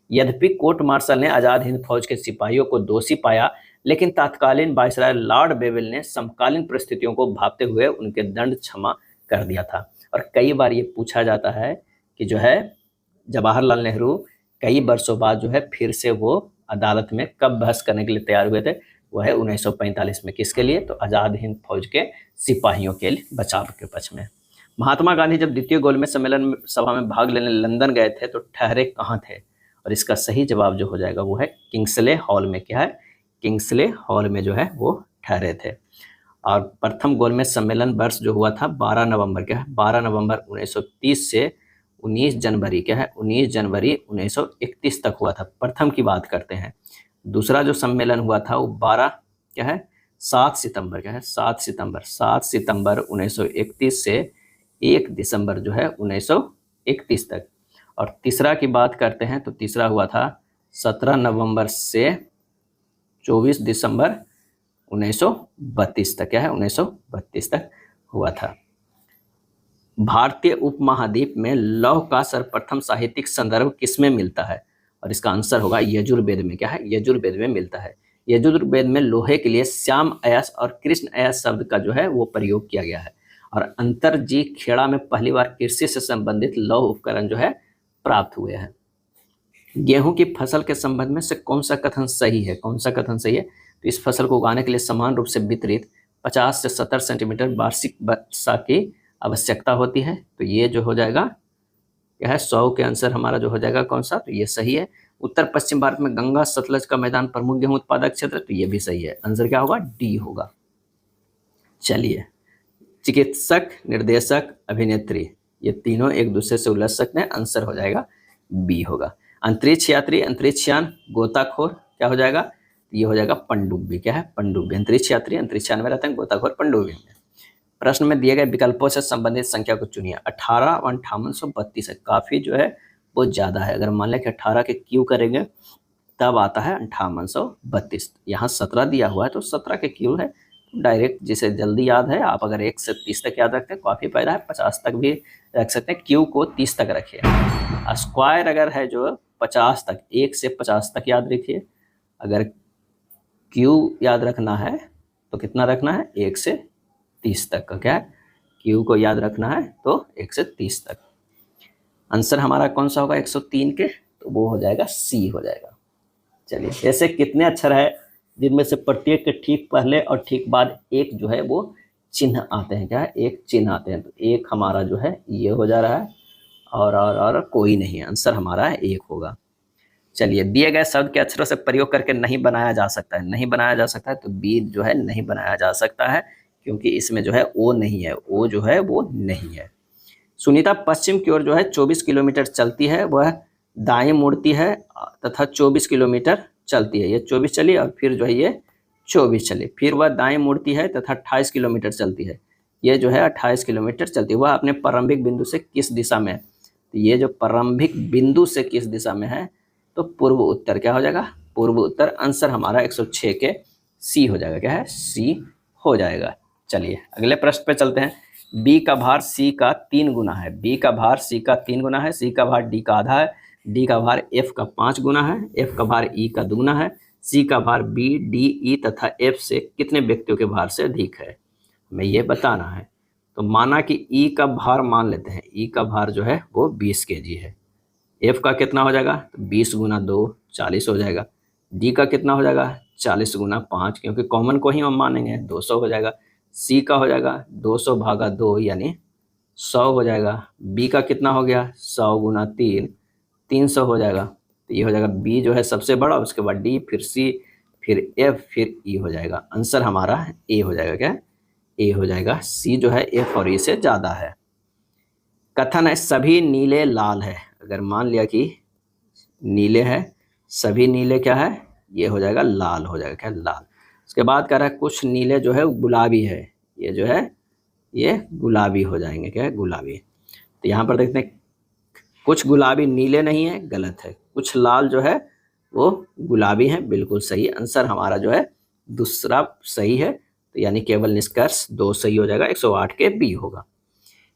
यद्यपि कोर्ट मार्शल ने आज़ाद हिंद फौज के सिपाहियों को दोषी पाया, लेकिन तत्कालीन वायसराय लॉर्ड बेविल ने समकालीन परिस्थितियों को भांपते हुए उनके दंड क्षमा कर दिया था। और कई बार ये पूछा जाता है कि जो है जवाहरलाल नेहरू कई वर्षों बाद जो है फिर से वो अदालत में कब बहस करने के लिए तैयार हुए थे, वो है 1945 में। किसके लिए, तो आज़ाद हिंद फौज के सिपाहियों के लिए बचाव के पक्ष में। महात्मा गांधी जब द्वितीय गोलमेज सम्मेलन सभा में भाग लेने लंदन गए थे तो ठहरे कहाँ थे, और इसका सही जवाब जो हो जाएगा वो है किंग्सले हॉल में, क्या है, किंग्सले हॉल में जो है वो ठहरे थे। और प्रथम गोलमेज सम्मेलन वर्ष जो हुआ था 12 नवंबर, क्या है, 12 नवंबर 1930 से 19 जनवरी, क्या है, 19 जनवरी 1931 तक हुआ था। प्रथम की बात करते हैं। दूसरा जो सम्मेलन हुआ था वो 12, क्या है, 7 सितंबर, क्या है, 7 सितंबर 1931 से 1 दिसंबर जो है 1931 तक। और तीसरा की बात करते हैं तो तीसरा हुआ था 17 नवंबर से 24 दिसंबर 1932 तक, क्या है, 1932 तक हुआ था। भारतीय उपमहाद्वीप में लौह का सर्वप्रथम साहित्यिक संदर्भ किसमें मिलता है, और इसका आंसर होगा यजुर्वेद में, क्या है, यजुर्वेद में मिलता है। यजुर्वेद में लोहे के लिए श्याम अयस और कृष्ण अयस शब्द का जो है वो प्रयोग किया गया है। और अंतरजी खेड़ा में पहली बार कृषि से संबंधित लौह उपकरण जो है प्राप्त हुए हैं। गेहूं की फसल के संबंध में से कौन सा कथन सही है, कौन सा कथन सही है, तो इस फसल को उगाने के लिए समान रूप से वितरित 50 से 70 सेंटीमीटर वार्षिक वर्षा की आवश्यकता होती है। तो ये जो हो जाएगा क्या है, 100 के आंसर हमारा जो हो जाएगा कौन सा, तो ये सही है। उत्तर पश्चिम भारत में गंगा सतलज का मैदान प्रमुख गेहूं उत्पादक क्षेत्र, तो ये भी सही है। आंसर क्या होगा, डी होगा। चलिए, चिकित्सक, निर्देशक, अभिनेत्री, ये तीनों एक दूसरे से उलझ सकते हैं, आंसर हो जाएगा बी होगा। अंतरिक्ष यात्री, अंतरिक्षयान, गोताखोर, क्या हो जाएगा, ये हो जाएगा पनडुब्बी, क्या है, पनडुब्बी। अंतरिक्ष यात्री अंतरिक्षयान में रहते हैं, गोताखोर पनडुब्बी में। प्रश्न में दिए गए विकल्पों से संबंधित संख्या को चुनिए। 18 और 5832 है, काफी जो है वो ज्यादा है। अगर मान लें कि 18 के क्यू करेंगे तब आता है 5832। यहाँ 17 दिया हुआ है तो 17 के क्यू है, डायरेक्ट जिसे जल्दी याद है आप अगर 1 से 30 तक याद रखते हैं काफी फायदा है, 50 तक भी रख सकते हैं। क्यू को 30 तक रखिए। स्क्वायर अगर है जो 50 तक, 1 से 50 तक याद रखिए। अगर क्यू याद रखना है तो कितना रखना है, 1 से 30 तक का, क्या है, क्यू को याद रखना है तो 1 से 30 तक। आंसर हमारा कौन सा होगा 103 के, तो वो हो जाएगा सी हो जाएगा। चलिए, ऐसे कितने अक्षर है जिनमें से प्रत्येक के ठीक पहले और ठीक बाद एक जो है वो चिन्ह आते हैं, क्या है, एक चिन्ह आते हैं। तो एक हमारा जो है ये हो जा रहा है और कोई नहीं, आंसर हमारा एक होगा। चलिए, दिए गए शब्द के अक्षरों से प्रयोग करके नहीं बनाया जा सकता है, नहीं बनाया जा सकता है, तो बी जो है नहीं बनाया जा सकता है, क्योंकि इसमें जो है ओ नहीं है, ओ जो है वो नहीं है। सुनीता पश्चिम की ओर जो है 24 किलोमीटर चलती है, वह दाएं मुड़ती है तथा 24 किलोमीटर चलती है। ये 24 चली और फिर जो है ये 24 चली, फिर वह दाएं मुड़ती है तथा 28 किलोमीटर चलती है। ये जो है 28 किलोमीटर चलती है। वह अपने प्रारंभिक बिंदु से किस दिशा में है, तो ये जो प्रारंभिक बिंदु से किस दिशा में है, तो पूर्व उत्तर, क्या हो जाएगा, पूर्व उत्तर। आंसर हमारा 106 के सी हो जाएगा, क्या है, सी हो जाएगा। चलिए अगले प्रश्न पे चलते हैं। बी का भार सी का 3 गुना है, बी का भार सी का 3 गुना है, सी का भार डी का आधा है, डी का भार एफ का 5 गुना है, एफ का भार ई का दुगुना है, सी का भार बी, डी, ई तथा एफ से कितने व्यक्तियों के भार से अधिक है, हमें ये बताना है। तो माना कि ई का भार मान लेते हैं, ई का भार जो है वो 20 kg है। एफ का कितना हो जाएगा, तो 20 गुना 2 40 हो जाएगा। डी का कितना हो जाएगा, 40 गुना 5, क्योंकि कॉमन को ही हम मानेंगे, 200 हो जाएगा। सी का हो जाएगा 200 भागा 2 यानी 100 हो जाएगा। बी का कितना हो गया, 100 गुना 3 300 हो जाएगा। तो ये हो जाएगा बी जो है सबसे बड़ा, उसके बाद डी, फिर सी, फिर एफ, फिर ई हो जाएगा। आंसर हमारा ए हो जाएगा। क्या, ए हो जाएगा। सी जो है एफ और ई से ज़्यादा है। कथन है सभी नीले लाल है। अगर मान लिया कि नीले है, सभी नीले क्या है, ये हो जाएगा लाल हो जाएगा। क्या, लाल। उसके बाद कह रहा है कुछ नीले जो है गुलाबी है, ये जो है ये गुलाबी हो जाएंगे। क्या है, गुलाबी। तो यहाँ पर देखते हैं कुछ गुलाबी नीले नहीं है, गलत है। कुछ लाल जो है वो गुलाबी है, बिल्कुल सही। आंसर हमारा जो है दूसरा सही है। तो यानी केवल निष्कर्ष 2 सही हो जाएगा, 108 के बी होगा।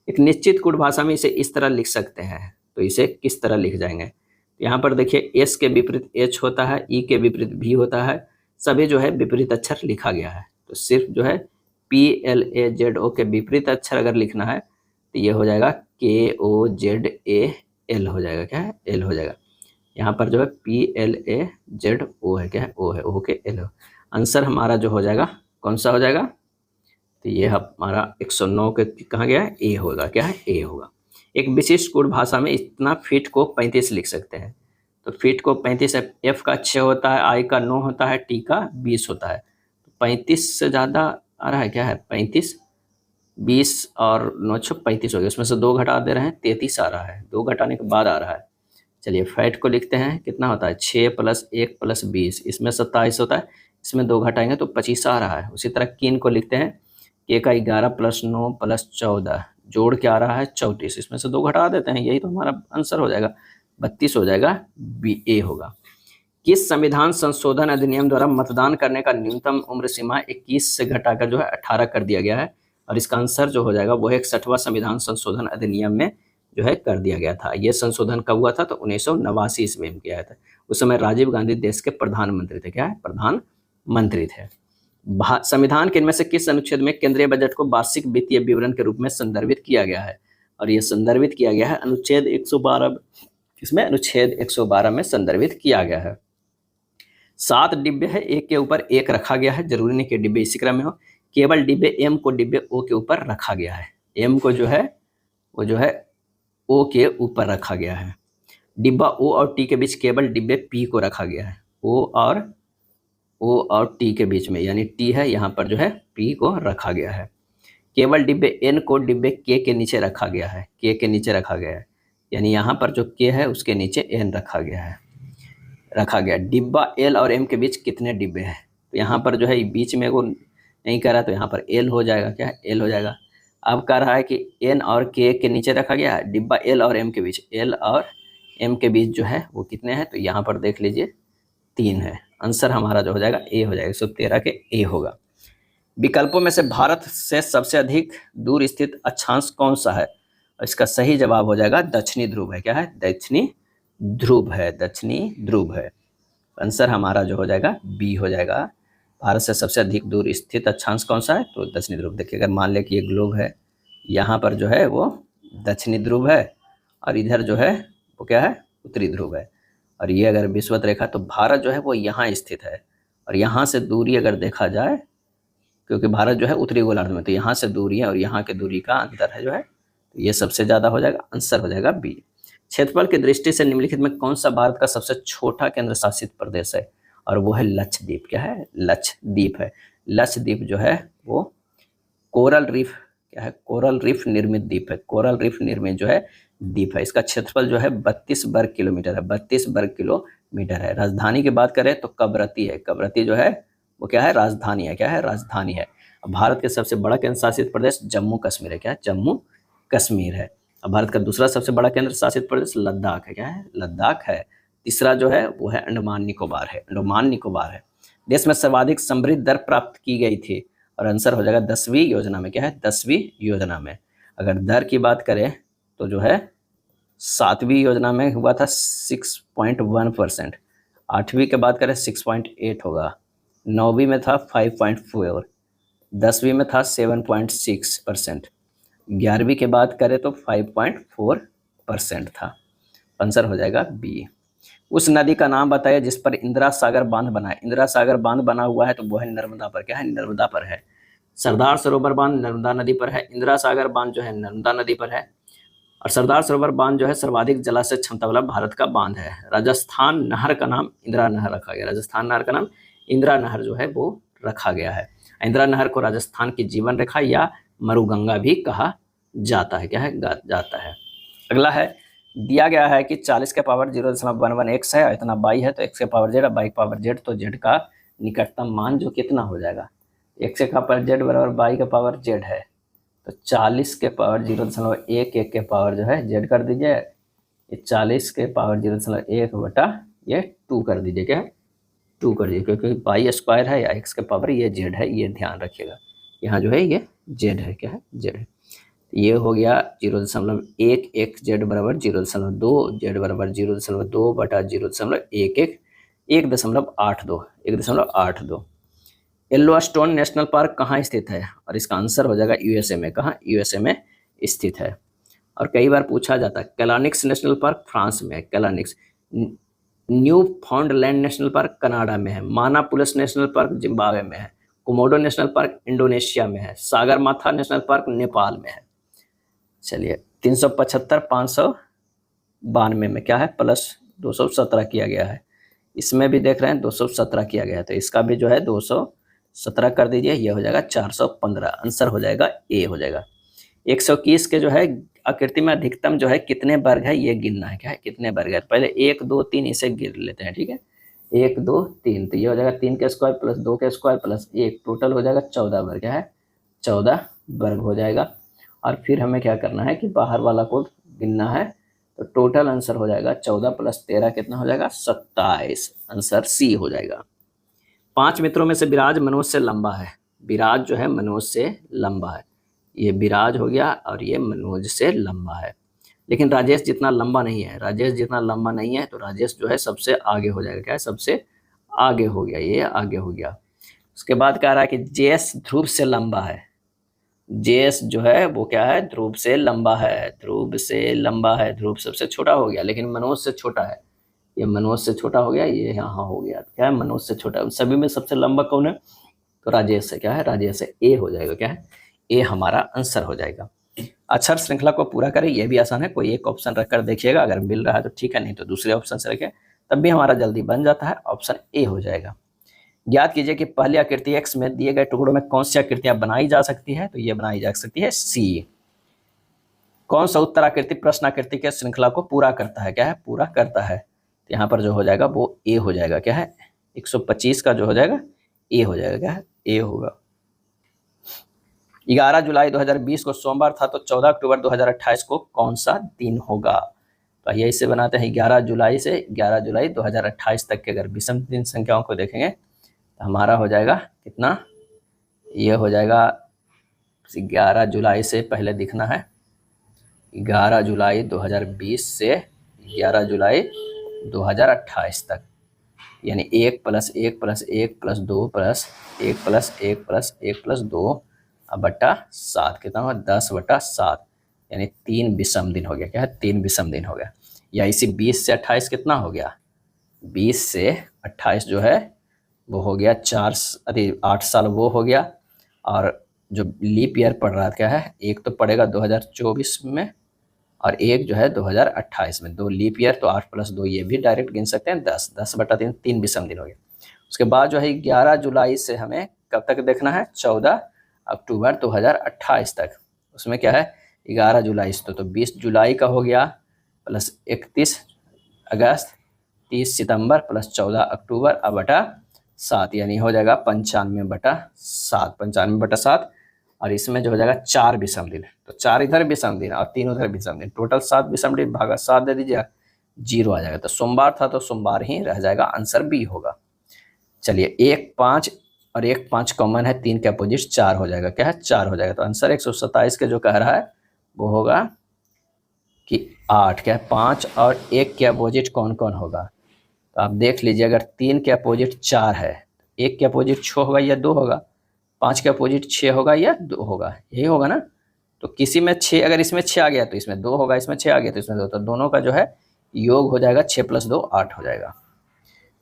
एक निश्चित कूट भाषा में इसे इस तरह लिख सकते हैं, तो इसे किस तरह लिख जाएंगे। यहाँ पर देखिए एस के विपरीत एच होता है, ई के विपरीत भी होता है, सभी जो है विपरीत अक्षर लिखा गया है। तो सिर्फ जो है P L A Z O के विपरीत अक्षर अगर लिखना है तो ये हो जाएगा के ओ जेड ए एल हो जाएगा। क्या है, एल हो जाएगा। यहाँ पर जो है P L A Z O है। क्या है, ओ है, ओ के एल हो। आंसर हमारा जो हो जाएगा कौन सा हो जाएगा, तो ये हमारा 109 के कहाँ गया है, ए होगा। क्या है, ए होगा। एक विशिष्ट कूट भाषा में इतना फीट को 35 लिख सकते हैं। तो फीट को 35 है, एफ का 6 होता है, आई का 9 होता है, टी का 20 होता है। 35 से ज़्यादा आ रहा है। क्या है, 35, 20 और 9 6 35 हो गया। उसमें से 2 घटा दे रहे हैं, 33 आ रहा है। 2 घटाने के बाद आ रहा है। चलिए फैट को लिखते हैं, कितना होता है 6 + 1 + 20, इसमें 27 होता है, इसमें 2 घटाएंगे तो 25 आ रहा है। उसी तरह कीन को लिखते हैं, के का 11 + 9 + 14 जोड़ के आ रहा है 34, इसमें से 2 घटा देते हैं, यही तो हमारा आंसर हो जाएगा, 32 हो जाएगा, बी ए होगा। किस संविधान संशोधन अधिनियम द्वारा मतदान करने का न्यूनतम उम्र सीमा 21 से घटाकर जो है 18 कर दिया गया है, और इसका आंसर जो हो जाएगा वो है 61वां संविधान संशोधन अधिनियम में जो है कर दिया गया था। ये संशोधन कब हुआ था, तो 1989 ईस्वी में किया था। उस समय राजीव गांधी देश के प्रधानमंत्री थे। क्या है, प्रधानमंत्री थे। संविधान के इनमें से किस अनुच्छेद में केंद्रीय बजट को वार्षिक वित्तीय विवरण के रूप में संदर्भित किया गया है, और यह संदर्भित किया गया है अनुच्छेद 112, इसमें अनुच्छेद 112 में संदर्भित किया गया है। 7 डिब्बे है, एक के ऊपर एक रखा गया है, जरूरी नहीं कि डिब्बे इसी क्रम में हो, केवल डिब्बे एम को डिब्बे ओ के ऊपर रखा गया है। एम को जो है वो जो है ओ के ऊपर रखा गया है। डिब्बा ओ और टी के बीच केवल डिब्बे पी को रखा गया है। ओ और टी के बीच में, यानी टी है, यहाँ पर जो है पी को रखा गया है। केवल डिब्बे एन को डिब्बे के नीचे रखा गया है, के के नीचे रखा गया है, यानी यहाँ पर जो के है उसके नीचे एन रखा गया। डिब्बा एल और एम के बीच कितने डिब्बे हैं, तो यहाँ पर जो है बीच में वो नहीं कह रहा, तो यहाँ पर एल हो जाएगा। क्या है, एल हो जाएगा। अब कह रहा है कि एन और के नीचे रखा गया है, डिब्बा एल और एम के बीच, एल और एम के बीच जो है वो कितने हैं, तो यहाँ पर देख लीजिए 3 है। आंसर हमारा जो हो जाएगा ए हो जाएगा, 113 के ए होगा। विकल्पों में से भारत से सबसे अधिक दूर स्थित अक्षांश कौन सा है, और इसका सही जवाब हो जाएगा दक्षिणी ध्रुव है। क्या है, दक्षिणी ध्रुव है, दक्षिणी ध्रुव है। आंसर हमारा जो हो जाएगा बी हो जाएगा। भारत से सबसे अधिक दूर स्थित अक्षांश कौन सा है, तो दक्षिणी ध्रुव। देखिए अगर मान लें कि ये ग्लोब है, यहाँ पर जो है वो दक्षिणी ध्रुव है, और इधर जो है वो क्या है, उत्तरी ध्रुव है। और ये अगर विषुवत रेखा, तो भारत जो है वो यहाँ स्थित है, और यहाँ से दूरी अगर देखा जाए, क्योंकि भारत जो है उत्तरी गोलार्ध में, तो यहाँ से दूरी है और यहाँ के दूरी का अंतर है जो है, तो ये सबसे ज़्यादा हो जाएगा। आंसर हो जाएगा बी। क्षेत्रफल की दृष्टि से निम्नलिखित में कौन सा भारत का सबसे छोटा केंद्र शासित प्रदेश है, और वो है लक्षद्वीप। क्या है, लक्षद्वीप है। लक्षद्वीप जो है वो कोरल रीफ, क्या है, कोरल रीफ निर्मित द्वीप है। कोरल रीफ निर्मित जो है द्वीप है। इसका क्षेत्रफल जो है 32 वर्ग किलोमीटर है, 32 वर्ग किलोमीटर है। राजधानी की बात करें तो कवरत्ती है। कवरत्ती जो है वो क्या है, राजधानी है। क्या है, राजधानी है। भारत के सबसे बड़ा केंद्र शासित प्रदेश जम्मू कश्मीर है। क्या है, जम्मू कश्मीर है। अब भारत का दूसरा सबसे बड़ा केंद्र शासित प्रदेश लद्दाख है। क्या है, लद्दाख है। तीसरा जो है वो है अंडमान निकोबार है, अंडमान निकोबार है। देश में सर्वाधिक समृद्धि दर प्राप्त की गई थी, और आंसर हो जाएगा 10वीं योजना में। क्या है, 10वीं योजना में। अगर दर की बात करें तो जो है 7वीं योजना में हुआ था 6.1%, 8वीं के बात करें 6.8 होगा, 9वीं में था 5.4, 10वीं में था 7.6%, 11वीं के बात करें तो 5.4% था। आंसर हो जाएगा बी। उस नदी का नाम बताइए जिस पर इंदिरा सागर बांध बना है। इंदिरा सागर बांध बना हुआ है तो वो है नर्मदा पर। क्या है? नर्मदा पर है। सरदार सरोवर बांध नर्मदा नदी पर है। इंदिरा सागर बांध जो है नर्मदा नदी पर है। और सरदार सरोवर बांध जो है सर्वाधिक जलाशय क्षमता वाला भारत का बांध है। राजस्थान नहर का नाम इंदिरा नहर रखा गया। राजस्थान नहर का नाम इंदिरा नहर जो है वो रखा गया है। इंदिरा नहर को राजस्थान की जीवन रेखा या मरुगंगा भी कहा जाता है। क्या है? जाता है। अगला है, दिया गया है कि 40 के पावर 0.11x है, इतना बाई है तो x के power Z, by power Z, तो जेड का निकटतम मान जो कितना हो जाएगा, x के पावर जेड बराबर बाई का पावर जेड है, तो 40 के पावर 0.11 के पावर जो है जेड कर दीजिए, ये 40 के पावर 0.1 बटा ये 2 कर दीजिए। क्या है? 2 कर दीजिए, क्योंकि बाई स्क्वायर है या x के पावर ये जेड है, ये ध्यान रखिएगा। यहाँ जो है ये जेड है। क्या है? जेड है। ये हो गया 0.1, x जेड बराबर 0.2, जेड बराबर 0.2 बटा 0.11, 1.82। येलोस्टोन नेशनल पार्क कहाँ स्थित है? और इसका आंसर हो जाएगा यूएसए में। कहाँ? यूएसए में स्थित है। और कई बार पूछा जाता है, कैलानिक्स नेशनल पार्क फ्रांस में है। कैलानिक्स। Newfoundland national park Canada में है। मानापुलस नेशनल पार्क जिम्बाब्वे में है। कोमोडो नेशनल पार्क इंडोनेशिया में है। सागरमाथा नेशनल पार्क नेपाल में है। चलिए 375 592 में क्या है? प्लस 217 किया गया है। इसमें भी देख रहे हैं 217 किया गया है, तो इसका भी जो है 217 कर दीजिए, ये हो जाएगा 415। आंसर हो जाएगा ए हो जाएगा। 121 के जो है आकृति में अधिकतम जो है कितने वर्ग है ये गिनना है। क्या है? कितने वर्ग है? पहले 1 2 3 इसे गिन लेते हैं। ठीक है, 1 2 3, तो ये हो जाएगा 3 के स्क्वायर प्लस 2 के स्क्वायर प्लस 1, टोटल हो जाएगा 14 वर्ग। क्या है? 14 वर्ग हो जाएगा। और फिर हमें क्या करना है कि बाहर वाला को गिनना है, तो टोटल आंसर हो जाएगा 14 प्लस 13 कितना हो जाएगा? 27। आंसर सी हो जाएगा। 5 मित्रों में से विराज मनोज से लंबा है। विराज जो है मनोज से लंबा है। ये विराज हो गया और ये मनोज से लंबा है, लेकिन राजेश जितना लंबा नहीं है। राजेश जितना लंबा नहीं है तो राजेश जो है सबसे आगे हो जाएगा। क्या है? सबसे आगे हो गया, ये आगे हो गया। उसके बाद कह रहा है कि जेस ध्रुव से लंबा है। जेस जो है वो क्या है? ध्रुव से लंबा है। ध्रुव से लंबा है। ध्रुव सबसे छोटा हो गया, लेकिन मनोज से छोटा है। ये मनोज से छोटा हो गया, ये यहाँ हो गया। क्या है? मनोज से छोटा है। सभी में सबसे लंबा कौन है? तो राजेश है। क्या है? राजेश है। ए हो जाएगा। क्या है? ए हमारा आंसर हो जाएगा। अक्षर श्रृंखला को पूरा करें, यह भी आसान है। कोई एक ऑप्शन रखकर देखिएगा, अगर मिल रहा है तो ठीक है, नहीं तो दूसरे ऑप्शन से रखें, तब भी हमारा जल्दी बन जाता है। ऑप्शन ए हो जाएगा। ज्ञात कीजिए कि पहली आकृति एक्स में दिए गए टुकड़ों में कौन सी आकृतियां बनाई जा सकती है? तो ये बनाई जा सकती है सी। कौन सा उत्तराकृति प्रश्नाकृति के श्रृंखला को पूरा करता है? क्या है? पूरा करता है। तो यहाँ पर जो हो जाएगा वो ए हो जाएगा। क्या है? 125 का जो हो जाएगा ए हो जाएगा। क्या है? ए होगा। 11 जुलाई 2020 को सोमवार था, तो 14 अक्टूबर 2028 को कौन सा दिन होगा? तो आइए इसे बनाते हैं। 11 जुलाई से 11 जुलाई 2028 तक के अगर विषम दिन संख्याओं को देखेंगे तो हमारा हो जाएगा कितना? ये हो जाएगा 11 जुलाई से पहले दिखना है 11 जुलाई 2020 से 11 जुलाई 2028 तक, यानी 1 + 1 + 1 + 2 + 1 + 1 + 1 + 2 बटा 7 कितना हुआ? 10/7, यानी 3 विषम दिन हो गया। क्या है? 3 विषम दिन हो गया। या इसी 20 से 28 कितना हो गया? 20 से 28 जो है वो हो गया 8 साल वो हो गया। और जो लीप ईयर पड़ रहा क्या है, एक तो पड़ेगा 2024 में और एक जो है 2028 में। 2 लीप ईयर, तो 8 + 2 ये भी डायरेक्ट गिन सकते हैं। 10/3, 3 विषम दिन हो गया। उसके बाद जो है 11 जुलाई से हमें कब तक देखना है? 14 अक्टूबर 2028 तक। उसमें क्या है? 11 जुलाई से तो 20 जुलाई का हो गया, प्लस 31 अगस्त, 30 सितंबर प्लस 14 अक्टूबर बटा 7, यानी हो जाएगा 95/7। 95/7, और इसमें जो हो जाएगा 4 विषम दिन। तो 4 इधर विषम दिन और 3 उधर विषम दिन, टोटल 7 विषम दिन भागा 7 दे दीजिए, 0 आ जाएगा। तो सोमवार था तो सोमवार ही रह जाएगा। आंसर बी होगा। चलिए 1 5 और 1 5 कॉमन है, 3 के अपोजिट 4 हो जाएगा। क्या है? 4 हो जाएगा। तो आंसर 127 के जो कह रहा है वो होगा कि 8। क्या है? 5 और 1 के अपोजिट कौन कौन होगा? तो आप देख लीजिए, अगर 3 के अपोजिट 4 है, 1 के अपोजिट 6 होगा या 2 होगा, 5 के अपोजिट 6 होगा या 2 होगा, यही होगा ना। तो किसी में 6, अगर इसमें 6 आ गया तो इसमें 2 होगा, इसमें 6 आ गया तो इसमें 2, तो दोनों का जो है योग हो जाएगा 6 + 2 8 हो जाएगा।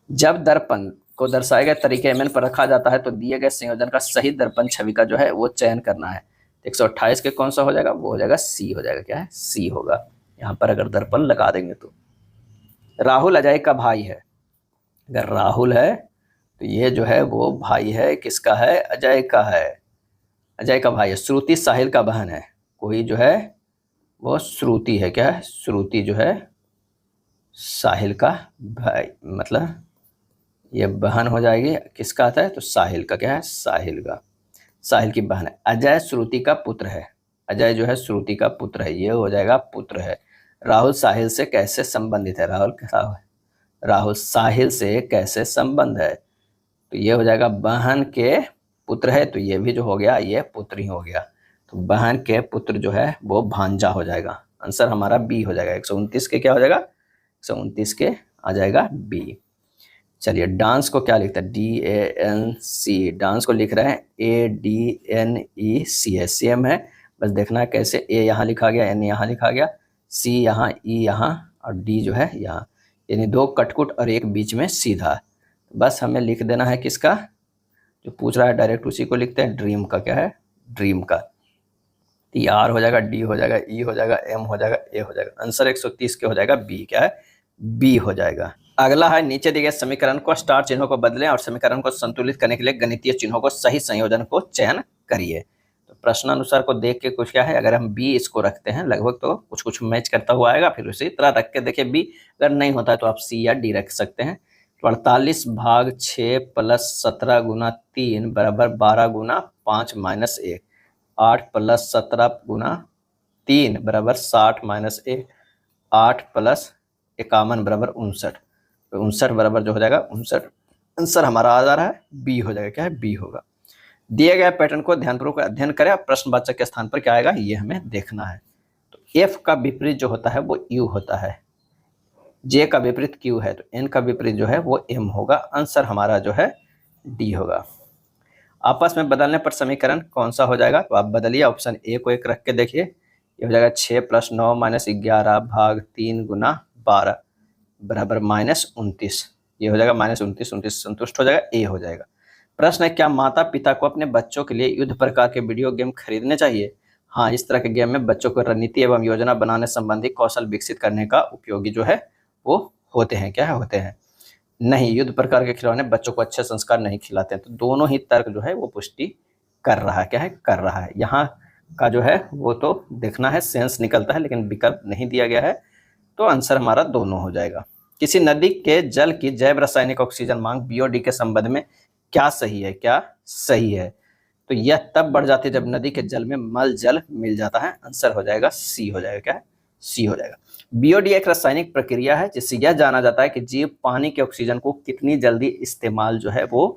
जब दर्पण को दर्शाए गए तरीके एमएन पर रखा जाता है तो दिए गए संयोजन का सही दर्पण छवि का जो है वो चयन करना है। 128 के कौन सा हो जाएगा, वो हो जाएगा सी हो जाएगा, क्या है सी होगा। यहाँ पर अगर दर्पण लगा देंगे तो राहुल अजय का भाई है, अगर राहुल है तो ये जो है वो भाई है, किसका है, अजय का है, अजय का भाई है। श्रुति साहिल का बहन है, कोई जो है वो श्रुति है, क्या है श्रुति जो है साहिल का भाई, मतलब ये बहन हो जाएगी, किसका आता है तो साहिल का, क्या है साहिल का, साहिल की बहन है। अजय श्रुति का पुत्र है, अजय जो है श्रुति का पुत्र है, ये हो जाएगा पुत्र है। राहुल साहिल से कैसे संबंधित है, राहुल साहिल से कैसे संबंध है, तो ये हो जाएगा बहन के पुत्र है, तो ये भी जो हो गया ये पुत्र ही हो गया। तो बहन के पुत्र जो है वो भांजा हो जाएगा। आंसर हमारा बी हो जाएगा। 129 के क्या हो जाएगा, 129 के आ जाएगा बी। चलिए डांस को क्या लिखते हैं, DANC, डांस को लिख रहे हैं ADNEC है, सेम है, बस देखना है कैसे। ए यहाँ लिखा गया, N यहाँ लिखा गया, C यहाँ, E यहाँ और D जो है यहाँ, यानी 2 कटकुट और 1 बीच में सीधा। बस हमें लिख देना है किसका, जो पूछ रहा है डायरेक्ट उसी को लिखते हैं, ड्रीम का, क्या है ड्रीम का। R हो जाएगा, D हो जाएगा, E हो जाएगा, M हो जाएगा, A हो जाएगा। आंसर 130 के हो जाएगा बी, क्या है बी हो जाएगा। अगला है नीचे दिए गए समीकरण को स्टार चिन्हों को बदलें और समीकरण को संतुलित करने के लिए गणितीय चिन्हों को सही संयोजन को चयन करिए। तो प्रश्नानुसार को देख के कुछ क्या है, अगर हम बी इसको रखते हैं लगभग तो कुछ कुछ मैच करता हुआ आएगा, फिर उसी तरह रख के देखिए बी, अगर नहीं होता है तो आप सी या डी रख सकते हैं। तो 48 भाग 6 + 17 × 3 = 12 × 5 - 1, 8 + 17 × 3 = 60 - 1, 8 + 51 = 59, तो 59 बराबर जो हो जाएगा 59। आंसर हमारा आ जा रहा है बी हो जाएगा, क्या है बी होगा। दिए गए पैटर्न को ध्यानपूर्वक अध्ययन करें, अब प्रश्नवाचक के स्थान पर क्या आएगा ये हमें देखना है। तो एफ का विपरीत जो होता है वो यू होता है, जे का विपरीत क्यू है, तो एन का विपरीत जो है वो एम होगा। आंसर हमारा जो है डी होगा। आपस में बदलने पर समीकरण कौन सा हो जाएगा, तो आप बदलिए, ऑप्शन ए को 1 रख के देखिए, ये हो जाएगा 6 + 9 - 11 भाग 3 × 12 बराबर -29, ये हो जाएगा -29, 29 संतुष्ट हो जाएगा, ए हो जाएगा। प्रश्न है, क्या माता पिता को अपने बच्चों के लिए युद्ध प्रकार के वीडियो गेम खरीदने चाहिए। हाँ, इस तरह के गेम में बच्चों को रणनीति एवं योजना बनाने संबंधी कौशल विकसित करने का उपयोगी जो है वो होते हैं, क्या है होते हैं। नहीं, युद्ध प्रकार के खिलौने बच्चों को अच्छे संस्कार नहीं खिलाते हैं। तो दोनों ही तर्क जो है वो पुष्टि कर रहा है, क्या है कर रहा है। यहाँ का जो है वो तो देखना है, सेंस निकलता है, लेकिन विकल्प नहीं दिया गया है, तो आंसर हमारा दोनों हो जाएगा। किसी नदी के जल की जैव रासायनिक ऑक्सीजन मांग BOD के संबंध में क्या सही है, क्या सही है, तो यह तब बढ़ जाती है जब नदी के जल में मल जल मिल जाता है। आंसर हो जाएगा सी हो जाएगा, क्या है सी हो जाएगा। BOD एक रासायनिक प्रक्रिया है जिससे यह जाना जाता है कि जीव पानी के ऑक्सीजन को कितनी जल्दी इस्तेमाल जो है वो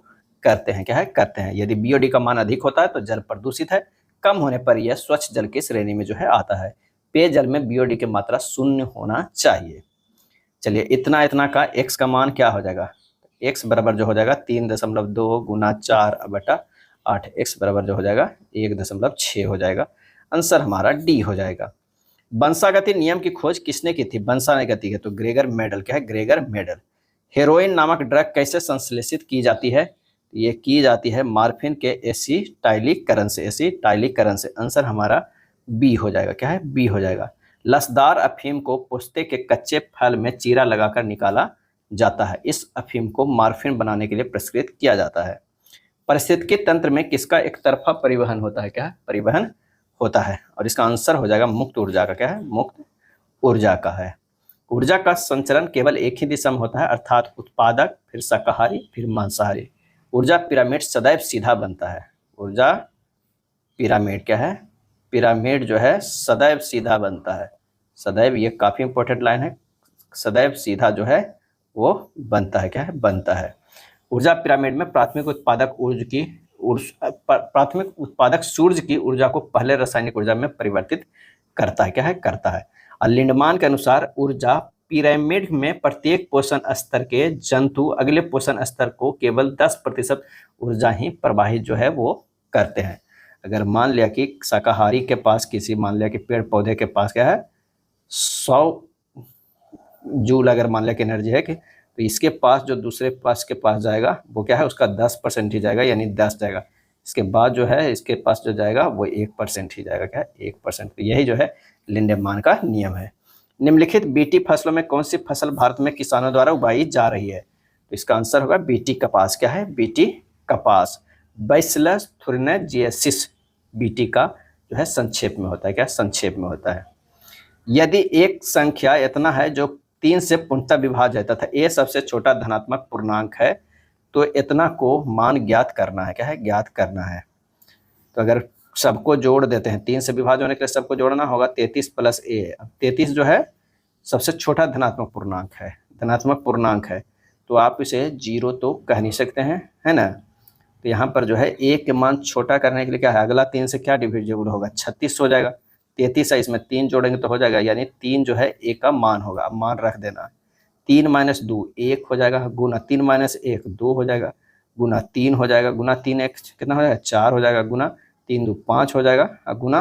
करते हैं, क्या है करते हैं। यदि BOD का मान अधिक होता है तो जल प्रदूषित है, कम होने पर यह स्वच्छ जल की श्रेणी में जो है आता है। पेयजल में BOD की मात्रा 0 होना चाहिए। चलिए इतना इतना का x का मान क्या हो जाएगा, x बराबर जो हो जाएगा 3.2 × 4/8, x बराबर जो हो जाएगा 1.6 हो जाएगा। आंसर हमारा डी हो जाएगा। वंशागति नियम की खोज किसने की थी, वंशागति है तो ग्रेगर मेडल, क्या है ग्रेगर मेडल। हेरोइन नामक ड्रग कैसे संश्लेषित की जाती है, ये की जाती है मॉर्फिन के एसिटाइलीकरण से, एसिटाइलीकरण से। आंसर हमारा बी हो जाएगा, क्या है बी हो जाएगा। लसदार अफीम को पुस्ते के कच्चे फल में चीरा लगाकर निकाला जाता है, इस अफीम को मॉर्फिन बनाने के लिए प्रस्कृत किया जाता है। पारिस्थितिकी तंत्र में किसका एक तरफा परिवहन होता है, क्या है परिवहन होता है, और इसका आंसर हो जाएगा मुक्त ऊर्जा का, क्या है मुक्त ऊर्जा का है। ऊर्जा का संचरण केवल एक ही दिशा में होता है, अर्थात उत्पादक फिर शाकाहारी फिर मांसाहारी। ऊर्जा पिरामिड सदैव सीधा बनता है, ऊर्जा पिरामिड क्या है पिरामिड जो है सदैव सीधा बनता है, सदैव, ये काफी इंपॉर्टेंट लाइन है, सदैव सीधा जो है वो बनता है, क्या है बनता है। ऊर्जा पिरामिड में प्राथमिक उत्पादक सूर्य की ऊर्जा को पहले रासायनिक ऊर्जा में परिवर्तित करता है, क्या है करता है। और लिंडमान के अनुसार ऊर्जा पिरामिड में प्रत्येक पोषण स्तर के जंतु अगले पोषण स्तर को केवल 10% ऊर्जा ही प्रवाहित जो है वो करते हैं। अगर मान लिया कि शाकाहारी के पास किसी मान लिया कि पेड़ पौधे के पास क्या है 100 जूल अगर मान लिया कि एनर्जी है कि तो इसके पास जो दूसरे पास के पास जाएगा वो क्या है उसका 10% ही जाएगा, यानी 10 जाएगा। इसके बाद जो है इसके पास जो जाएगा वो 1% ही जाएगा, क्या 1%। तो यही जो है लिंडेमान का नियम है। निम्नलिखित बीटी फसलों में कौन सी फसल भारत में किसानों द्वारा उगाई जा रही है? तो इसका आंसर होगा बीटी कपास। क्या है? बीटी कपास। बैसिलस थुरिनजिएसिस बीटी का जो है संक्षेप में होता है। क्या संक्षेप में होता है? यदि एक संख्या इतना है जो 3 से पूर्णतः विभाज्य है तथा ए सबसे छोटा धनात्मक पूर्णांक है तो इतना को मान ज्ञात करना है। क्या है? ज्ञात करना है। तो अगर सबको जोड़ देते हैं 3 से विभाज्य होने के लिए सबको जोड़ना होगा 33 प्लस ए। अब 33 जो है सबसे छोटा धनात्मक पूर्णांक है, धनात्मक पूर्णांक है, तो आप इसे 0 तो कह नहीं सकते हैं, है ना। तो यहाँ पर जो है ए के मान छोटा करने के लिए क्या है अगला 3 से क्या डिविजिबल होगा 36 हो जाएगा। 33 है, इसमें 3 जोड़ेंगे तो हो जाएगा, यानी 3 जो है ए का मान होगा। अब मान रख देना 3 माइनस 2 1 हो जाएगा, गुना 3 माइनस 1 2 हो जाएगा, गुना 3 हो जाएगा, गुना 3 1 कितना हो जाएगा 4 हो जाएगा, गुना 3 2 5 हो जाएगा, और गुना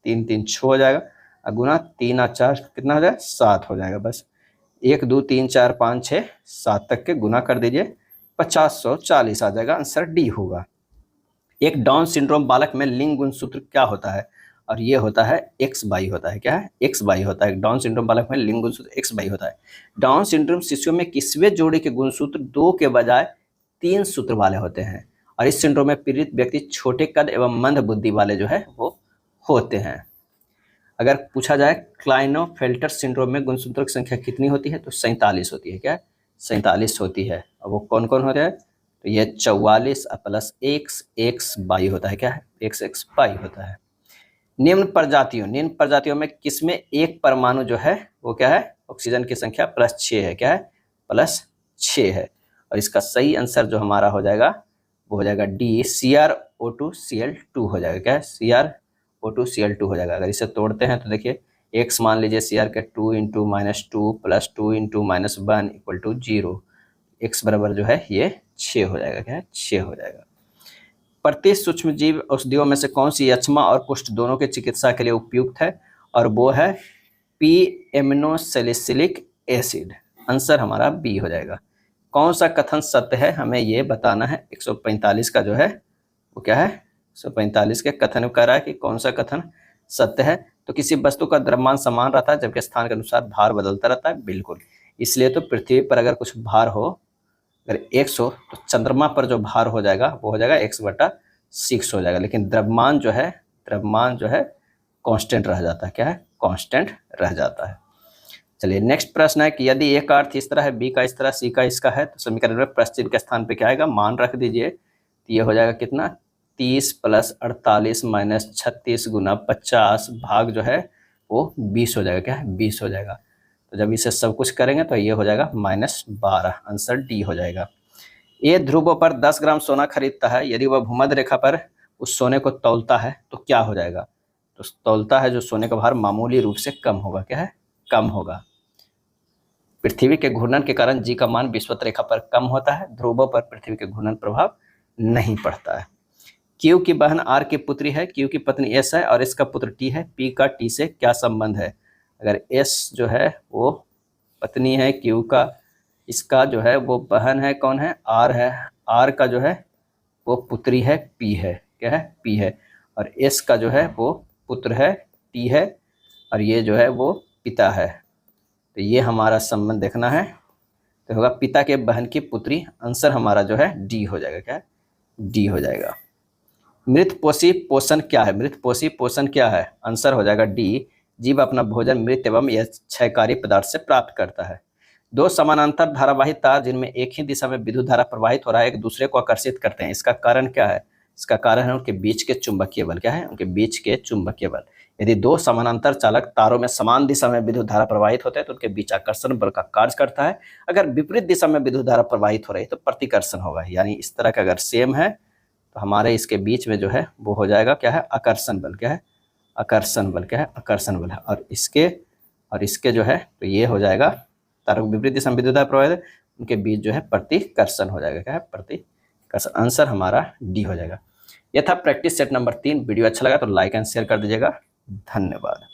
3 3 6 हो जाएगा, और गुना 3 और 4 कितना हो जाएगा 7 हो जाएगा। बस 1 2 3 4 5 6 7 तक के गुना कर दीजिए 5040 आ जाएगा। आंसर डी होगा। एक डाउन सिंड्रोम बालक में लिंग गुणसूत्र क्या होता है? और ये होता है XY होता है। क्या है? XY होता है। डाउन सिंड्रोम बालक में लिंग गुणसूत्र XY होता है। डाउन सिंड्रोम शिशुओं में किसवें जोड़े के गुणसूत्र 2 के बजाय 3 सूत्र वाले होते हैं, और इस सिंड्रोम में पीड़ित व्यक्ति छोटे कद एवं मंद बुद्धि वाले जो है वो होते हैं। अगर पूछा जाए क्लाइनोफेल्टर सिंड्रोम में गुणसूत्रों की संख्या कितनी होती है? तो 47 होती है। क्या? 47 होती है। और वो कौन कौन होते हैं? तो ये 44 प्लस XY होता है। क्या है? XY होता है। निम्न प्रजातियों में किसमें एक परमाणु जो है वो क्या है ऑक्सीजन की संख्या +6 है। क्या है? +6 है। और इसका सही आंसर जो हमारा हो जाएगा वो हो जाएगा डी CrO2Cl2 हो जाएगा। क्या है? CrO2Cl2 हो जाएगा। अगर इसे तोड़ते हैं तो देखिए x मान लीजिए Cr के 2 × -2 + 2 × -1 = 0। x बराबर जो है ये 6 हो जाएगा। क्या है? 6 हो जाएगा। प्रति सूक्ष्मजीव औषधियों में से कौन सी यक्ष्मा और कुष्ठ दोनों के चिकित्सा के लिए उपयुक्त है? और वो है p-एमिनोसैलिसिलिक एसिड। आंसर हमारा बी हो जाएगा। कौन सा कथन सत्य है हमें ये बताना है। 145 का जो है वो क्या है 145 के कथन कर रहा है कि कौन सा कथन सत्य है। तो किसी वस्तु का द्रव्यमान समान रहता है जबकि स्थान के अनुसार भार बदलता रहता है। बिल्कुल। इसलिए तो पृथ्वी पर अगर कुछ भार हो अगर 100 तो चंद्रमा पर जो भार हो जाएगा वो हो जाएगा x/6 हो जाएगा। लेकिन द्रव्यमान जो है कांस्टेंट रह जाता है। क्या है? कांस्टेंट रह जाता है। चलिए नेक्स्ट प्रश्न है कि यदि ए का अर्थ इस तरह है, बी का इस तरह, सी का इसका है तो समीकरण में प्रश्न के स्थान पे क्या आएगा मान रख दीजिए। तो ये हो जाएगा कितना 30 + 48 - 36 × 50 भाग जो है वो 20 हो जाएगा। क्या है? 20 हो जाएगा। तो जब इसे सब कुछ करेंगे तो ये हो जाएगा -12। आंसर डी हो जाएगा। ए ध्रुवों पर 10 ग्राम सोना खरीदता है, यदि वह भूमध्य रेखा पर उस सोने को तौलता है तो क्या हो जाएगा? तो तौलता है जो सोने का भार मामूली रूप से कम होगा। क्या है? कम होगा। पृथ्वी के घूर्णन के कारण जी का मान विषुवत रेखा पर कम होता है, ध्रुवों पर पृथ्वी के घूर्णन प्रभाव नहीं पड़ता है। क्यू की बहन आर की पुत्री है, क्यू की पत्नी एस है और इसका पुत्र टी है। पी का टी से क्या संबंध है? अगर एस जो है वो पत्नी है क्यू का, इसका जो है वो बहन है कौन है आर है, आर का जो है वो पुत्री है पी है। क्या है? पी है। और एस का जो है वो पुत्र है टी है, और ये जो है वो पिता है। तो ये हमारा संबंध देखना है तो होगा पिता के बहन की पुत्री। आंसर हमारा जो है डी हो जाएगा। क्या है? डी हो जाएगा। मृतपोषी पोषण क्या है? मृतपोषी पोषण क्या है? आंसर हो जाएगा डी। जीव अपना भोजन मृत एवं क्षयकारी पदार्थ से प्राप्त करता है। दो समानांतर धारावाही तार जिनमें एक ही दिशा में विद्युत धारा प्रवाहित हो रहा है एक दूसरे को आकर्षित करते हैं, इसका कारण क्या है? इसका कारण है उनके बीच के चुंबकीय बल। क्या है? उनके बीच के चुंबकीय बल। यदि दो समानांतर चालक तारों में समान दिशा में विद्युत धारा प्रवाहित होते हैं तो उनके बीच आकर्षण बल का कार्य करता है। अगर विपरीत दिशा में विद्युत धारा प्रवाहित हो रही है तो प्रतिकर्षण होगा। यानी इस तरह का अगर सेम है तो हमारे इसके बीच में जो है वो हो जाएगा क्या है आकर्षण बल। क्या है? आकर्षण बल। क्या है? आकर्षण बल है। और इसके जो है तो ये हो जाएगा तारों की विपरीत दिशा में विद्युत धारा प्रवाहित है, उनके बीच जो है प्रतिकर्षण हो जाएगा। क्या है? प्रतिकर्षण। आंसर हमारा डी हो जाएगा। यह था प्रैक्टिस सेट नंबर 3। वीडियो अच्छा लगा तो लाइक एंड शेयर कर दीजिएगा। धन्यवाद।